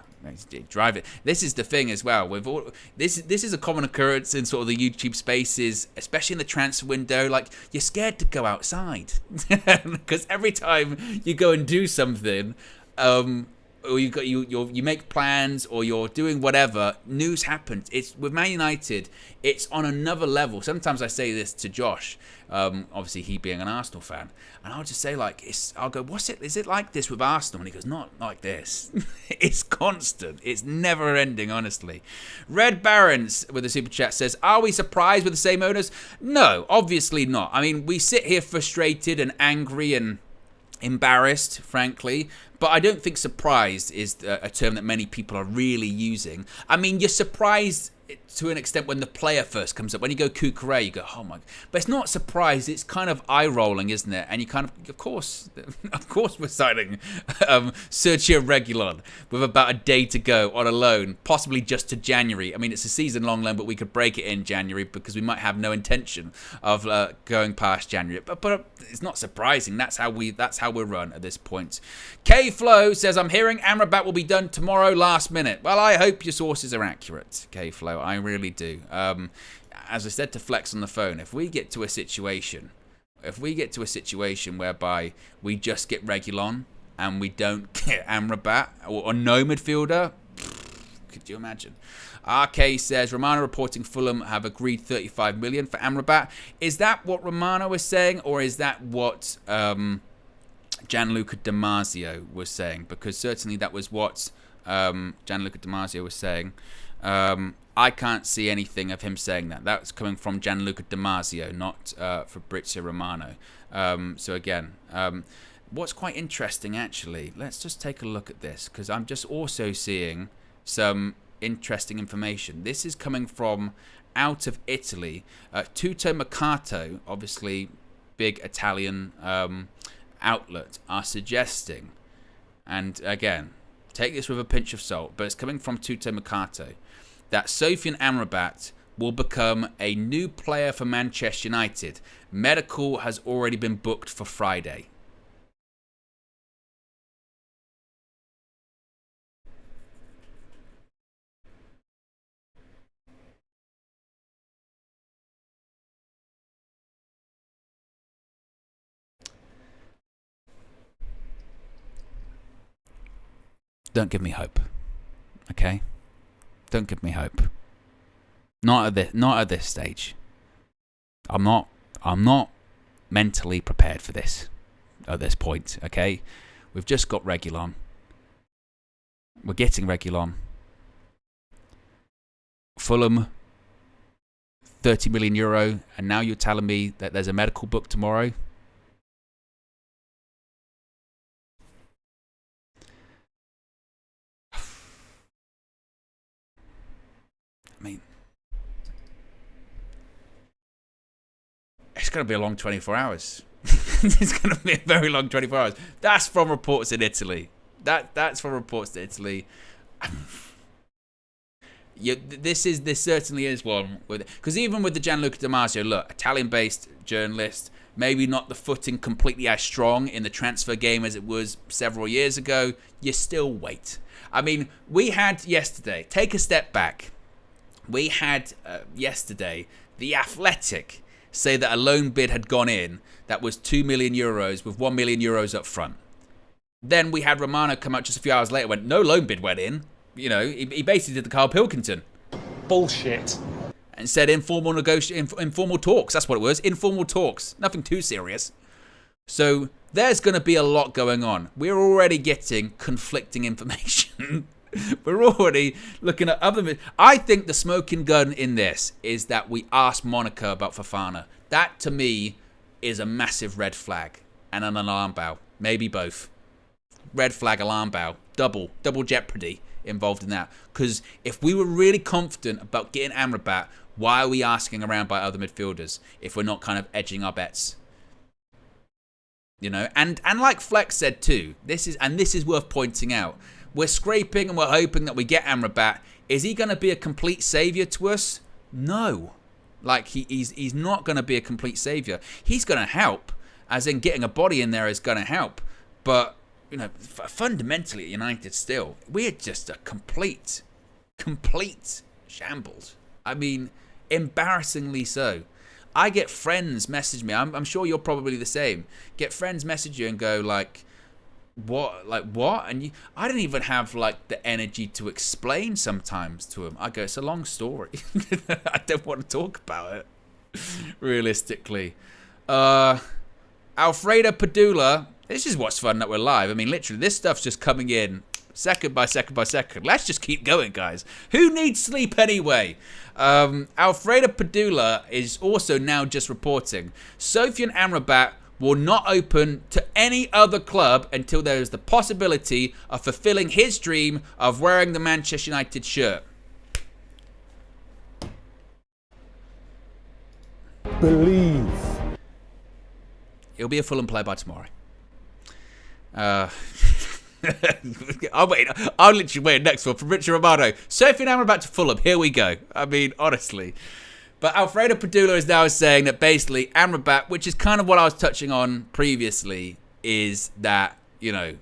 Drive it. This is the thing as well. With all this is a common occurrence in sort of the YouTube spaces, especially in the transfer window. Like, you're scared to go outside because every time you go and do something, or you make plans, or you're doing whatever, news happens. It's with Man United, it's on another level. Sometimes I say this to Josh, obviously he being an Arsenal fan, and I'll just say I'll go, is it like this with Arsenal? And he goes, not like this. It's constant. It's never ending, honestly. Red Barons with a super chat says, are we surprised with the same owners? No, obviously not. I mean, we sit here frustrated and angry and embarrassed, frankly, but I don't think surprised is a term that many people are really using. I mean, you're surprised to an extent when the player first comes up. When you go Cucurella, you go, oh my, but it's not surprise, it's kind of eye-rolling, isn't it? And you kind of course we're signing Sergio Reguilón with about a day to go on a loan, possibly just to January. I mean, it's a season-long loan, but we could break it in January because we might have no intention of going past January. But it's not surprising. That's how we're run at this point. K-Flow says, I'm hearing Amrabat will be done tomorrow last minute. Well, I hope your sources are accurate, K-Flow. I really do. As I said to Flex on the phone, if we get to a situation whereby we just get Reguilón and we don't get Amrabat or no midfielder, could you imagine? RK says, Romano reporting Fulham have agreed 35 million for Amrabat. Is that what Romano was saying, or is that what Gianluca Di Marzio was saying? Because certainly that was what Gianluca Di Marzio was saying. I can't see anything of him saying that. That's coming from Gianluca Di Marzio, not Fabrizio Romano. So again, what's quite interesting actually, let's just take a look at this, because I'm just also seeing some interesting information. This is coming from out of Italy. Tutto Mercato, obviously big Italian outlet, are suggesting, and again, take this with a pinch of salt, but it's coming from Tutto Mercato, that Sofyan Amrabat will become a new player for Manchester United. Medical has already been booked for Friday. Don't give me hope, okay? Don't give me hope. Not at this stage. I'm not mentally prepared for this at this point, okay? We've just got Reguilón. We're getting Reguilón. Fulham, 30 million euro, and now you're telling me that there's a medical book tomorrow? I mean, it's going to be a long 24 hours. It's going to be a very long 24 hours. That's from reports in Italy. That's from reports in Italy. This certainly is one, because even with the Gianluca Di Marzio, look, Italian-based journalist, maybe not the footing completely as strong in the transfer game as it was several years ago. You still wait. I mean, we had yesterday. Take a step back. We had yesterday The Athletic say that a loan bid had gone in that was 2 million euros with 1 million euros up front. Then we had Romano come out just a few hours later, went, no loan bid went in. You know, he basically did the Carl Pilkington. Bullshit. And said informal talks. That's what it was. Informal talks. Nothing too serious. So there's going to be a lot going on. We're already getting conflicting information. We're already looking at other... I think the smoking gun in this is that we asked Monaco about Fofana. That, to me, is a massive red flag and an alarm bell. Maybe both. Red flag, alarm bell. Double jeopardy involved in that. Because if we were really confident about getting Amrabat, why are we asking around by other midfielders if we're not kind of edging our bets? You know, and like Flex said too, this is worth pointing out. We're scraping and we're hoping that we get Amrabat. Is he going to be a complete saviour to us? No. Like, he's not going to be a complete saviour. He's going to help, as in getting a body in there is going to help. But, you know, fundamentally at United still, we're just a complete shambles. I mean, embarrassingly so. I get friends message me. I'm sure you're probably the same. Get friends message you and go like, what? Like, what? And I don't even have, like, the energy to explain sometimes to him. I go, it's a long story. I don't want to talk about it, realistically. Alfredo Padula, this is what's fun that we're live. I mean, literally, this stuff's just coming in second by second by second. Let's just keep going, guys. Who needs sleep anyway? Alfredo Padula is also now just reporting Sofyan Amrabat will not open to any other club until there is the possibility of fulfilling his dream of wearing the Manchester United shirt. Believe. He'll be a Fulham player by tomorrow. I'll literally wait next one from Richard Romano. Sofyan Amrabat to Fulham. Here we go. I mean, honestly. But Alfredo Padula is now saying that basically Amrabat, which is kind of what I was touching on previously, is that, you know,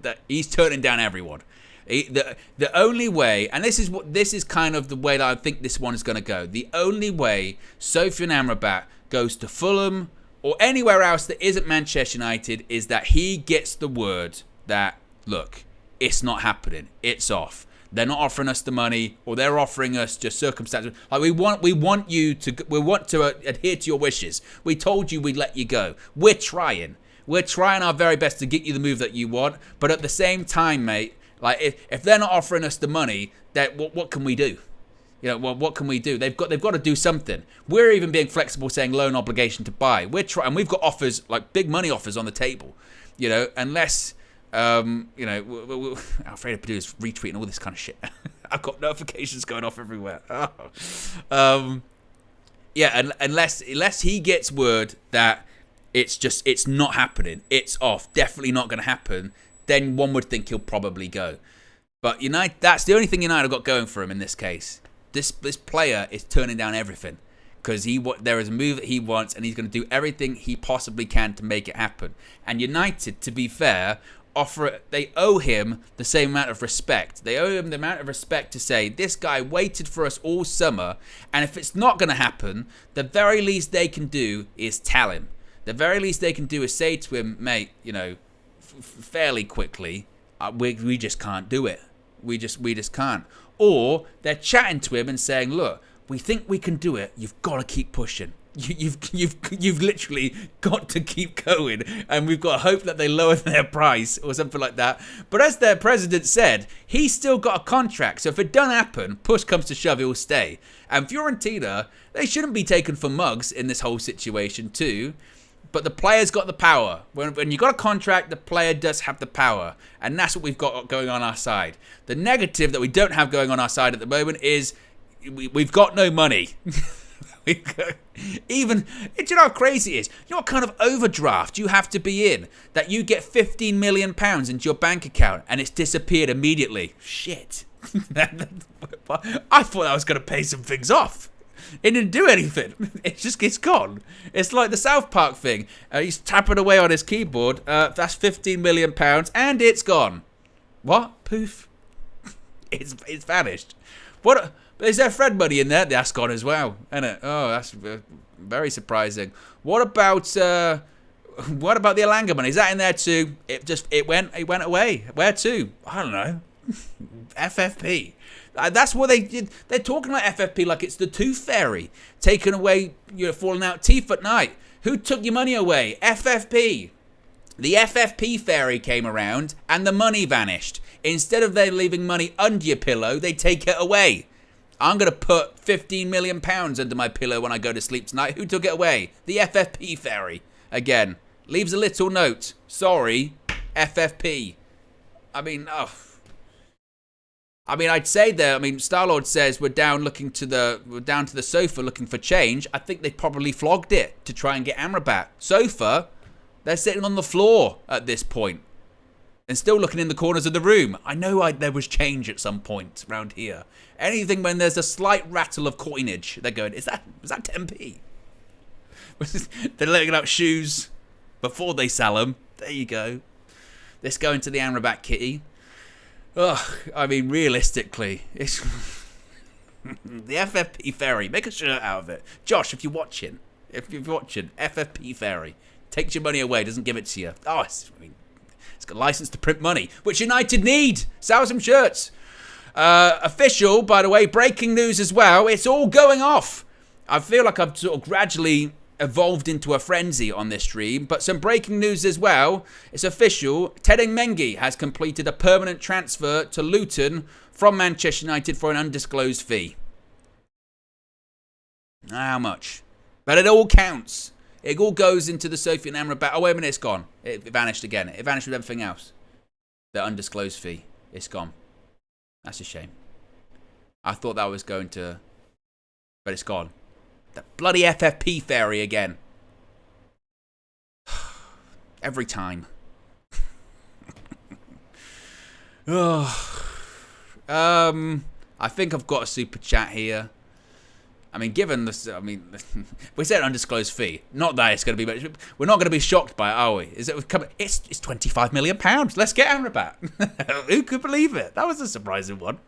that he's turning down everyone. The only way, and this is kind of the way that I think this one is going to go. The only way Sofyan Amrabat goes to Fulham or anywhere else that isn't Manchester United is that he gets the word that, look, it's not happening. It's off. They're not offering us the money, or they're offering us just circumstances. Like we want to adhere to your wishes. We told you we'd let you go. We're trying our very best to get you the move that you want. But at the same time, mate, like if they're not offering us the money, that what can we do? You know, well, what can we do? They've got to do something. We're even being flexible, saying loan obligation to buy. We're trying. We've got offers, like big money offers on the table. You know, unless. You know, Alfredo Padula is retweeting all this kind of shit. I've got notifications going off everywhere. Yeah, unless he gets word that it's not happening, it's off, definitely not going to happen, then one would think he'll probably go. But United, that's the only thing United have got going for him in this case. This player is turning down everything because there is a move that he wants, and he's going to do everything he possibly can to make it happen. And United, to be fair, they owe him the same amount of respect. They owe him the amount of respect to say, this guy waited for us all summer, and if it's not going to happen, the very least they can do is tell him. The very least they can do is say to him, mate, you know, fairly quickly, we just can't do it. We just can't. Or they're chatting to him and saying, look, we think we can do it. You've got to keep pushing. You've literally got to keep going, and we've got to hope that they lower their price or something like that. But as their president said, he's still got a contract, so if it doesn't happen, push comes to shove, he'll stay. And Fiorentina, they shouldn't be taken for mugs in this whole situation too. But the player's got the power. When you've got a contract, the player does have the power, and that's what we've got going on our side. The negative that we don't have going on our side at the moment is we've got no money. Even, do you know how crazy it is? You know what kind of overdraft you have to be in that you get £15 million into your bank account and it's disappeared immediately? Shit. I thought I was going to pay some things off. It didn't do anything. It's gone. It's like the South Park thing. He's tapping away on his keyboard. That's £15 million and it's gone. What? Poof. It's vanished. What? Is there Fred money in there? That's gone as well, isn't it? Oh, that's very surprising. What about the Elanga money? Is that in there too? It went away. Where to? I don't know. FFP. That's what they did. They're talking about FFP like it's the Tooth Fairy taking away your falling out teeth at night. Who took your money away? FFP. The FFP fairy came around and the money vanished. Instead of they leaving money under your pillow, they take it away. I'm going to put £15 million under my pillow when I go to sleep tonight. Who took it away? The FFP fairy. Again, leaves a little note. Sorry, FFP. I mean, I'd say there. I mean, Starlord says we're down to the sofa looking for change. I think they probably flogged it to try and get Amrabat. Sofa, they're sitting on the floor at this point and still looking in the corners of the room. I know there was change at some point around here. Anything when there's a slight rattle of coinage, they're going, was that 10p? They're letting out shoes before they sell them. There you go. Let's go into the Amrabat kitty. Ugh, I mean, realistically, it's the FFP fairy. Make a shirt out of it. Josh, if you're watching, FFP fairy takes your money away, doesn't give it to you. Oh, It's got a license to print money, which United need. Sell some shirts. Official, by the way, breaking news as well. It's all going off. I feel like I've sort of gradually evolved into a frenzy on this stream, but some breaking news as well. It's official. Teden Mengi has completed a permanent transfer to Luton from Manchester United for an undisclosed fee. How much? But it all counts. It all goes into the Sofian Amrabat. Oh, wait a minute, it's gone. It vanished again. It vanished with everything else. The undisclosed fee. It's gone. That's a shame. I thought that was going to... But it's gone. The bloody FFP fairy again. Every time. I think I've got a super chat here. I mean, given this, we said undisclosed fee. Not that it's going to be, but we're not going to be shocked by it, are we? It's £25 million. Let's get Amrabat. Who could believe it? That was a surprising one.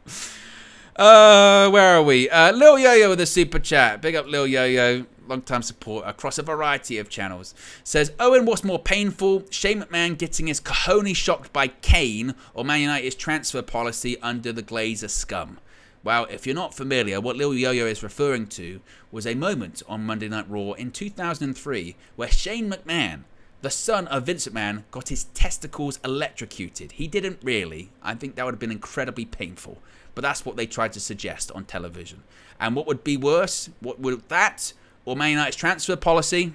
Where are we? Lil Yo-Yo with a super chat. Big up Lil Yo-Yo, long-time support across a variety of channels. Says, Owen, what's more painful? Shane McMahon getting his cojones shocked by Kane or Man United's transfer policy under the Glazer scum? Well, if you're not familiar, what Lil Yo-Yo is referring to was a moment on Monday Night Raw in 2003 where Shane McMahon, the son of Vince McMahon, got his testicles electrocuted. He didn't really. I think that would have been incredibly painful. But that's what they tried to suggest on television. And what would be worse? What would that or Man United's transfer policy?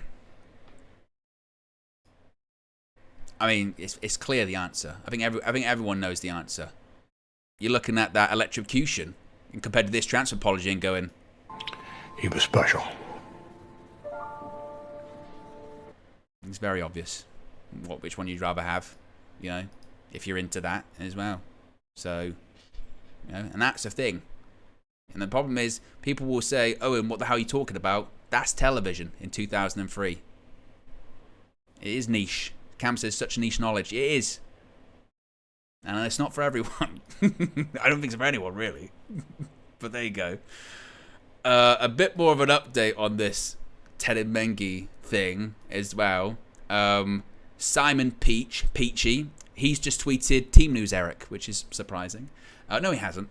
I mean, it's clear the answer. I think everyone knows the answer. You're looking at that electrocution and compared to this transfer policy and going, he was special. It's very obvious which one you'd rather have, you know, if you're into that as well. So, you know, and that's the thing. And the problem is, people will say, Owen, what the hell are you talking about? That's television in 2003. It is niche. Cam says such niche knowledge. It is. And it's not for everyone. I don't think it's for anyone, really. But there you go. A bit more of an update on this Teden Mengi thing as well. Simon Peachy, he's just tweeted Team News Eric, which is surprising. No, he hasn't.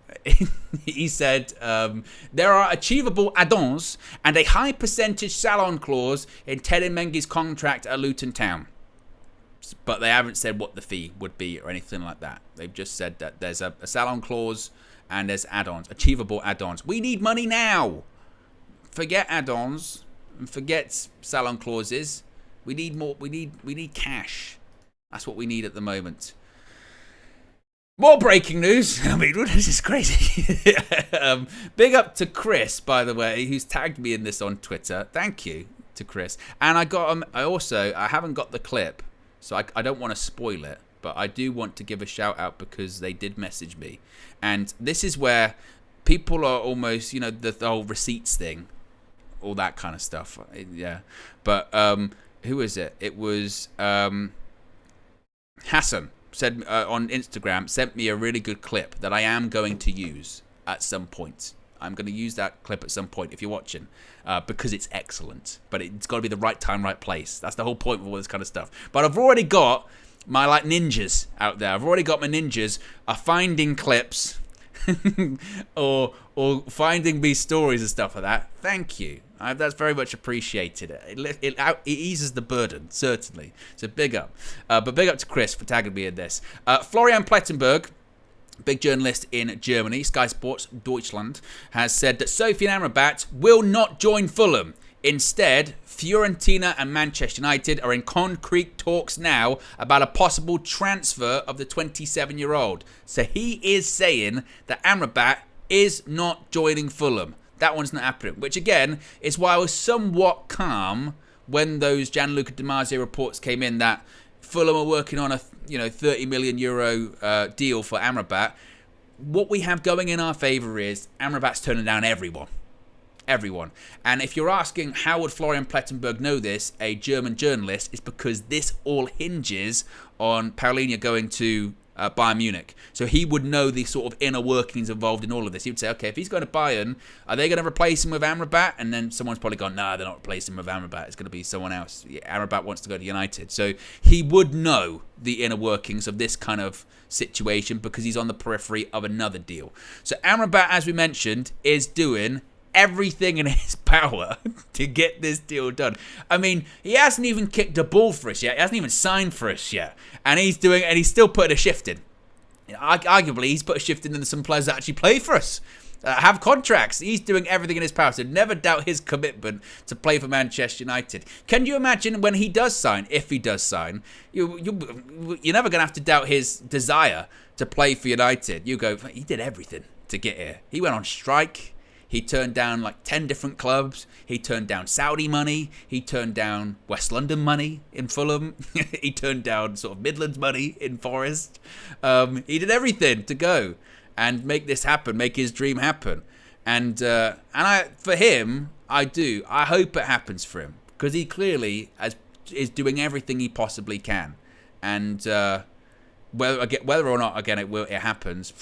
He said, there are achievable add-ons and a high percentage salon clause in Teden Mengi's contract at Luton Town. But they haven't said what the fee would be or anything like that. They've just said that there's a salon clause and there's add-ons, achievable add-ons. We need money now. Forget add-ons and forget salon clauses. We need more. We need cash. That's what we need at the moment. More breaking news. I mean, this is crazy. Big up to Chris, by the way, who's tagged me in this on Twitter. Thank you to Chris. And I haven't got the clip. So I don't want to spoil it, but I do want to give a shout out because they did message me. And this is where people are almost, you know, the whole receipts thing, all that kind of stuff. Yeah. But who is it? It was Hassan said on Instagram, sent me a really good clip that I am going to use at some point. I'm going to use that clip at some point if you're watching because it's excellent. But it's got to be the right time, right place. That's the whole point of all this kind of stuff. But I've already got my ninjas out there. I've already got my ninjas finding clips or finding me stories and stuff like that. Thank you. That's very much appreciated. It eases the burden, certainly. So big up. But big up to Chris for tagging me in this. Florian Plettenberg, big journalist in Germany, Sky Sports Deutschland, has said that Sofian Amrabat will not join Fulham. Instead, Fiorentina and Manchester United are in concrete talks now about a possible transfer of the 27-year-old. So he is saying that Amrabat is not joining Fulham. That one's not happening, which again is why I was somewhat calm when those Gianluca Di Marzio reports came in that Fulham are working on a €30 million deal for Amrabat. What we have going in our favour is Amrabat's turning down everyone. And if you're asking how would Florian Plettenberg know this, a German journalist, it's because this all hinges on Paulinho going to Bayern Munich. So he would know the sort of inner workings involved in all of this. He would say, okay, if he's going to Bayern, are they going to replace him with Amrabat? And then someone's probably gone, no, they're not replacing him with Amrabat. It's going to be someone else. Amrabat wants to go to United. So he would know the inner workings of this kind of situation because he's on the periphery of another deal. So Amrabat, as we mentioned, is doing everything in his power to get this deal done. I mean, he hasn't even kicked a ball for us yet. He hasn't even signed for us yet. And he's still putting a shift in. Arguably, he's put a shift in than some players that actually play for us, have contracts. He's doing everything in his power. So never doubt his commitment to play for Manchester United. Can you imagine when he does sign, if he does sign, you're never going to have to doubt his desire to play for United. You go, he did everything to get here. He went on strike. He turned down like 10 different clubs. He turned down Saudi money. He turned down West London money in Fulham. He turned down sort of Midlands money in Forest. He did everything to go and make this happen, make his dream happen. And for him, I hope it happens for him because he clearly is doing everything he possibly can. And whether or not again it happens.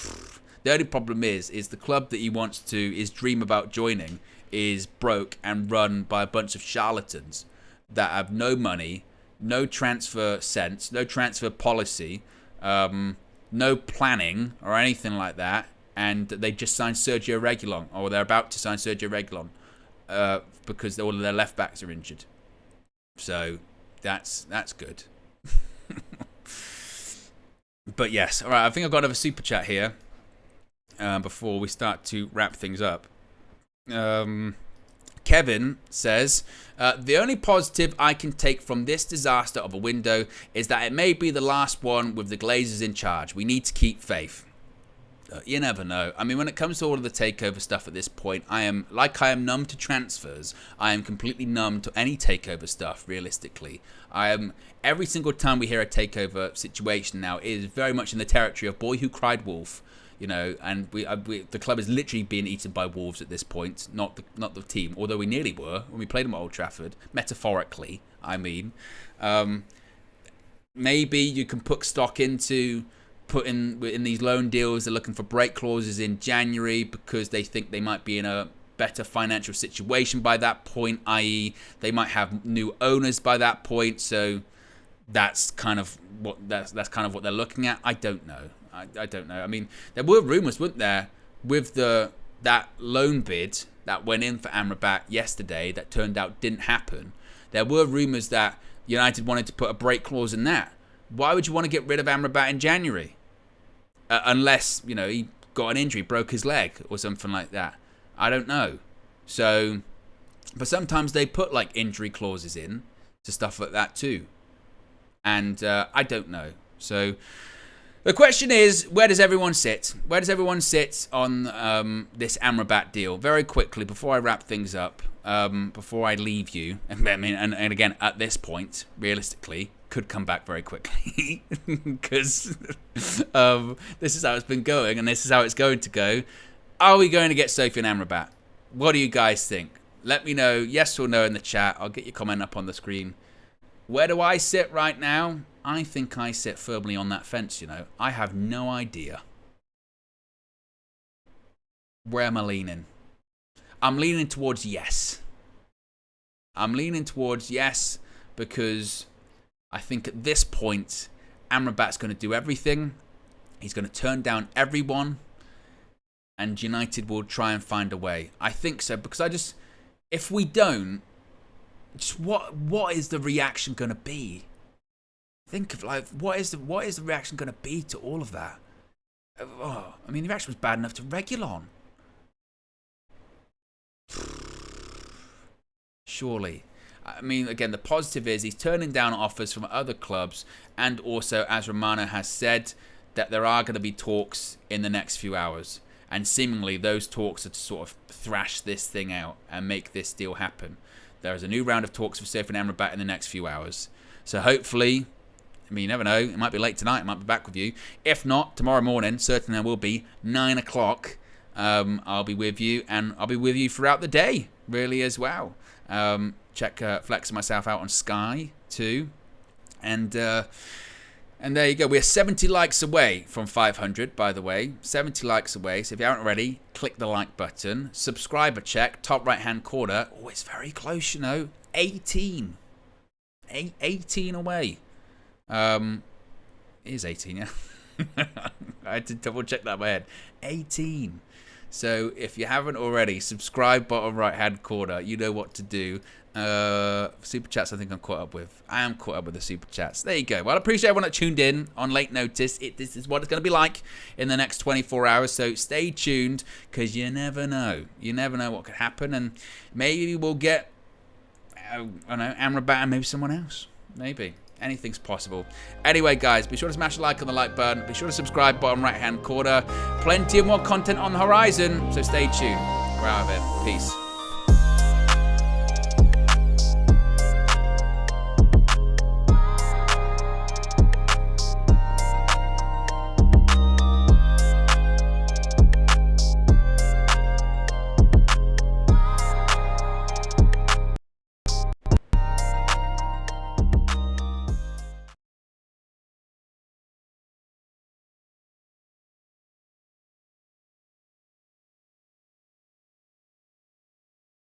The only problem is the club that he wants to, his dream about joining, is broke and run by a bunch of charlatans that have no money, no transfer sense, no transfer policy, no planning or anything like that, and they just signed Sergio Reguilón, or they're about to sign Sergio Reguilón, because all of their left backs are injured. So that's good. But yes, all right. I think I've got another super chat here. Before we start to wrap things up. Kevin says, the only positive I can take from this disaster of a window is that it may be the last one with the Glazers in charge. We need to keep faith. You never know. I mean, when it comes to all of the takeover stuff at this point, I am numb to transfers. I am completely numb to any takeover stuff, realistically. Every single time we hear a takeover situation now, it is very much in the territory of boy who cried wolf. You know, and the club is literally being eaten by wolves at this point, not the team. Although we nearly were when we played them at Old Trafford, metaphorically. I mean, maybe you can put stock into putting in these loan deals. They're looking for break clauses in January because they think they might be in a better financial situation by that point. I.e., they might have new owners by that point. So that's kind of what they're looking at. I don't know. I don't know. I mean, there were rumours, weren't there, with that loan bid that went in for Amrabat yesterday that turned out didn't happen. There were rumours that United wanted to put a break clause in that. Why would you want to get rid of Amrabat in January? Unless, he got an injury, broke his leg or something like that. I don't know. So, but sometimes they put like injury clauses in to stuff like that too. And I don't know. So the question is, where does everyone sit? Where does everyone sit on this Amrabat deal? Very quickly, before I wrap things up, before I leave you, and again, at this point, realistically, could come back very quickly because this is how it's been going and this is how it's going to go. Are we going to get Sofian Amrabat? What do you guys think? Let me know, yes or no, in the chat. I'll get your comment up on the screen. Where do I sit right now? I think I sit firmly on that fence, I have no idea. Where am I leaning? I'm leaning towards yes. I'm leaning towards yes because I think at this point, Amrabat's going to do everything. He's going to turn down everyone. And United will try and find a way. I think so because if we don't, just what is the reaction going to be? Think of what is the reaction going to be to all of that? Oh, I mean, the reaction was bad enough to Reguilón. Surely. I mean, again, the positive is he's turning down offers from other clubs, and also, as Romano has said, that there are going to be talks in the next few hours. And seemingly those talks are to sort of thrash this thing out and make this deal happen. There is a new round of talks for Sofian Amrabat in the next few hours. So hopefully, I mean, you never know, it might be late tonight, it might be back with you. If not, tomorrow morning, certainly I will be, 9 o'clock. I'll be with you, and I'll be with you throughout the day, really, as well. Check Flex and myself out on Sky, too. And And there you go. We're 70 likes away from 500, by the way. 70 likes away. So if you haven't already, click the like button. Subscriber check, top right-hand corner. Oh, it's very close, you know. 18. 18 away. It is 18, yeah. I had to double check that in my head. 18. So if you haven't already, subscribe bottom right hand corner. You know what to do. Super chats, I think I'm caught up with. I am caught up with the super chats. There you go. Well, I appreciate everyone that tuned in on late notice. This is what it's going to be like in the next 24 hours. So stay tuned, because you never know. You never know what could happen, and maybe we'll get, I don't know, Amrabat and maybe someone else. Maybe. Anything's possible. Anyway, guys, be sure to smash a like on the like button. Be sure to subscribe bottom right hand corner. Plenty of more content on the horizon, so stay tuned. We're out of it. Peace.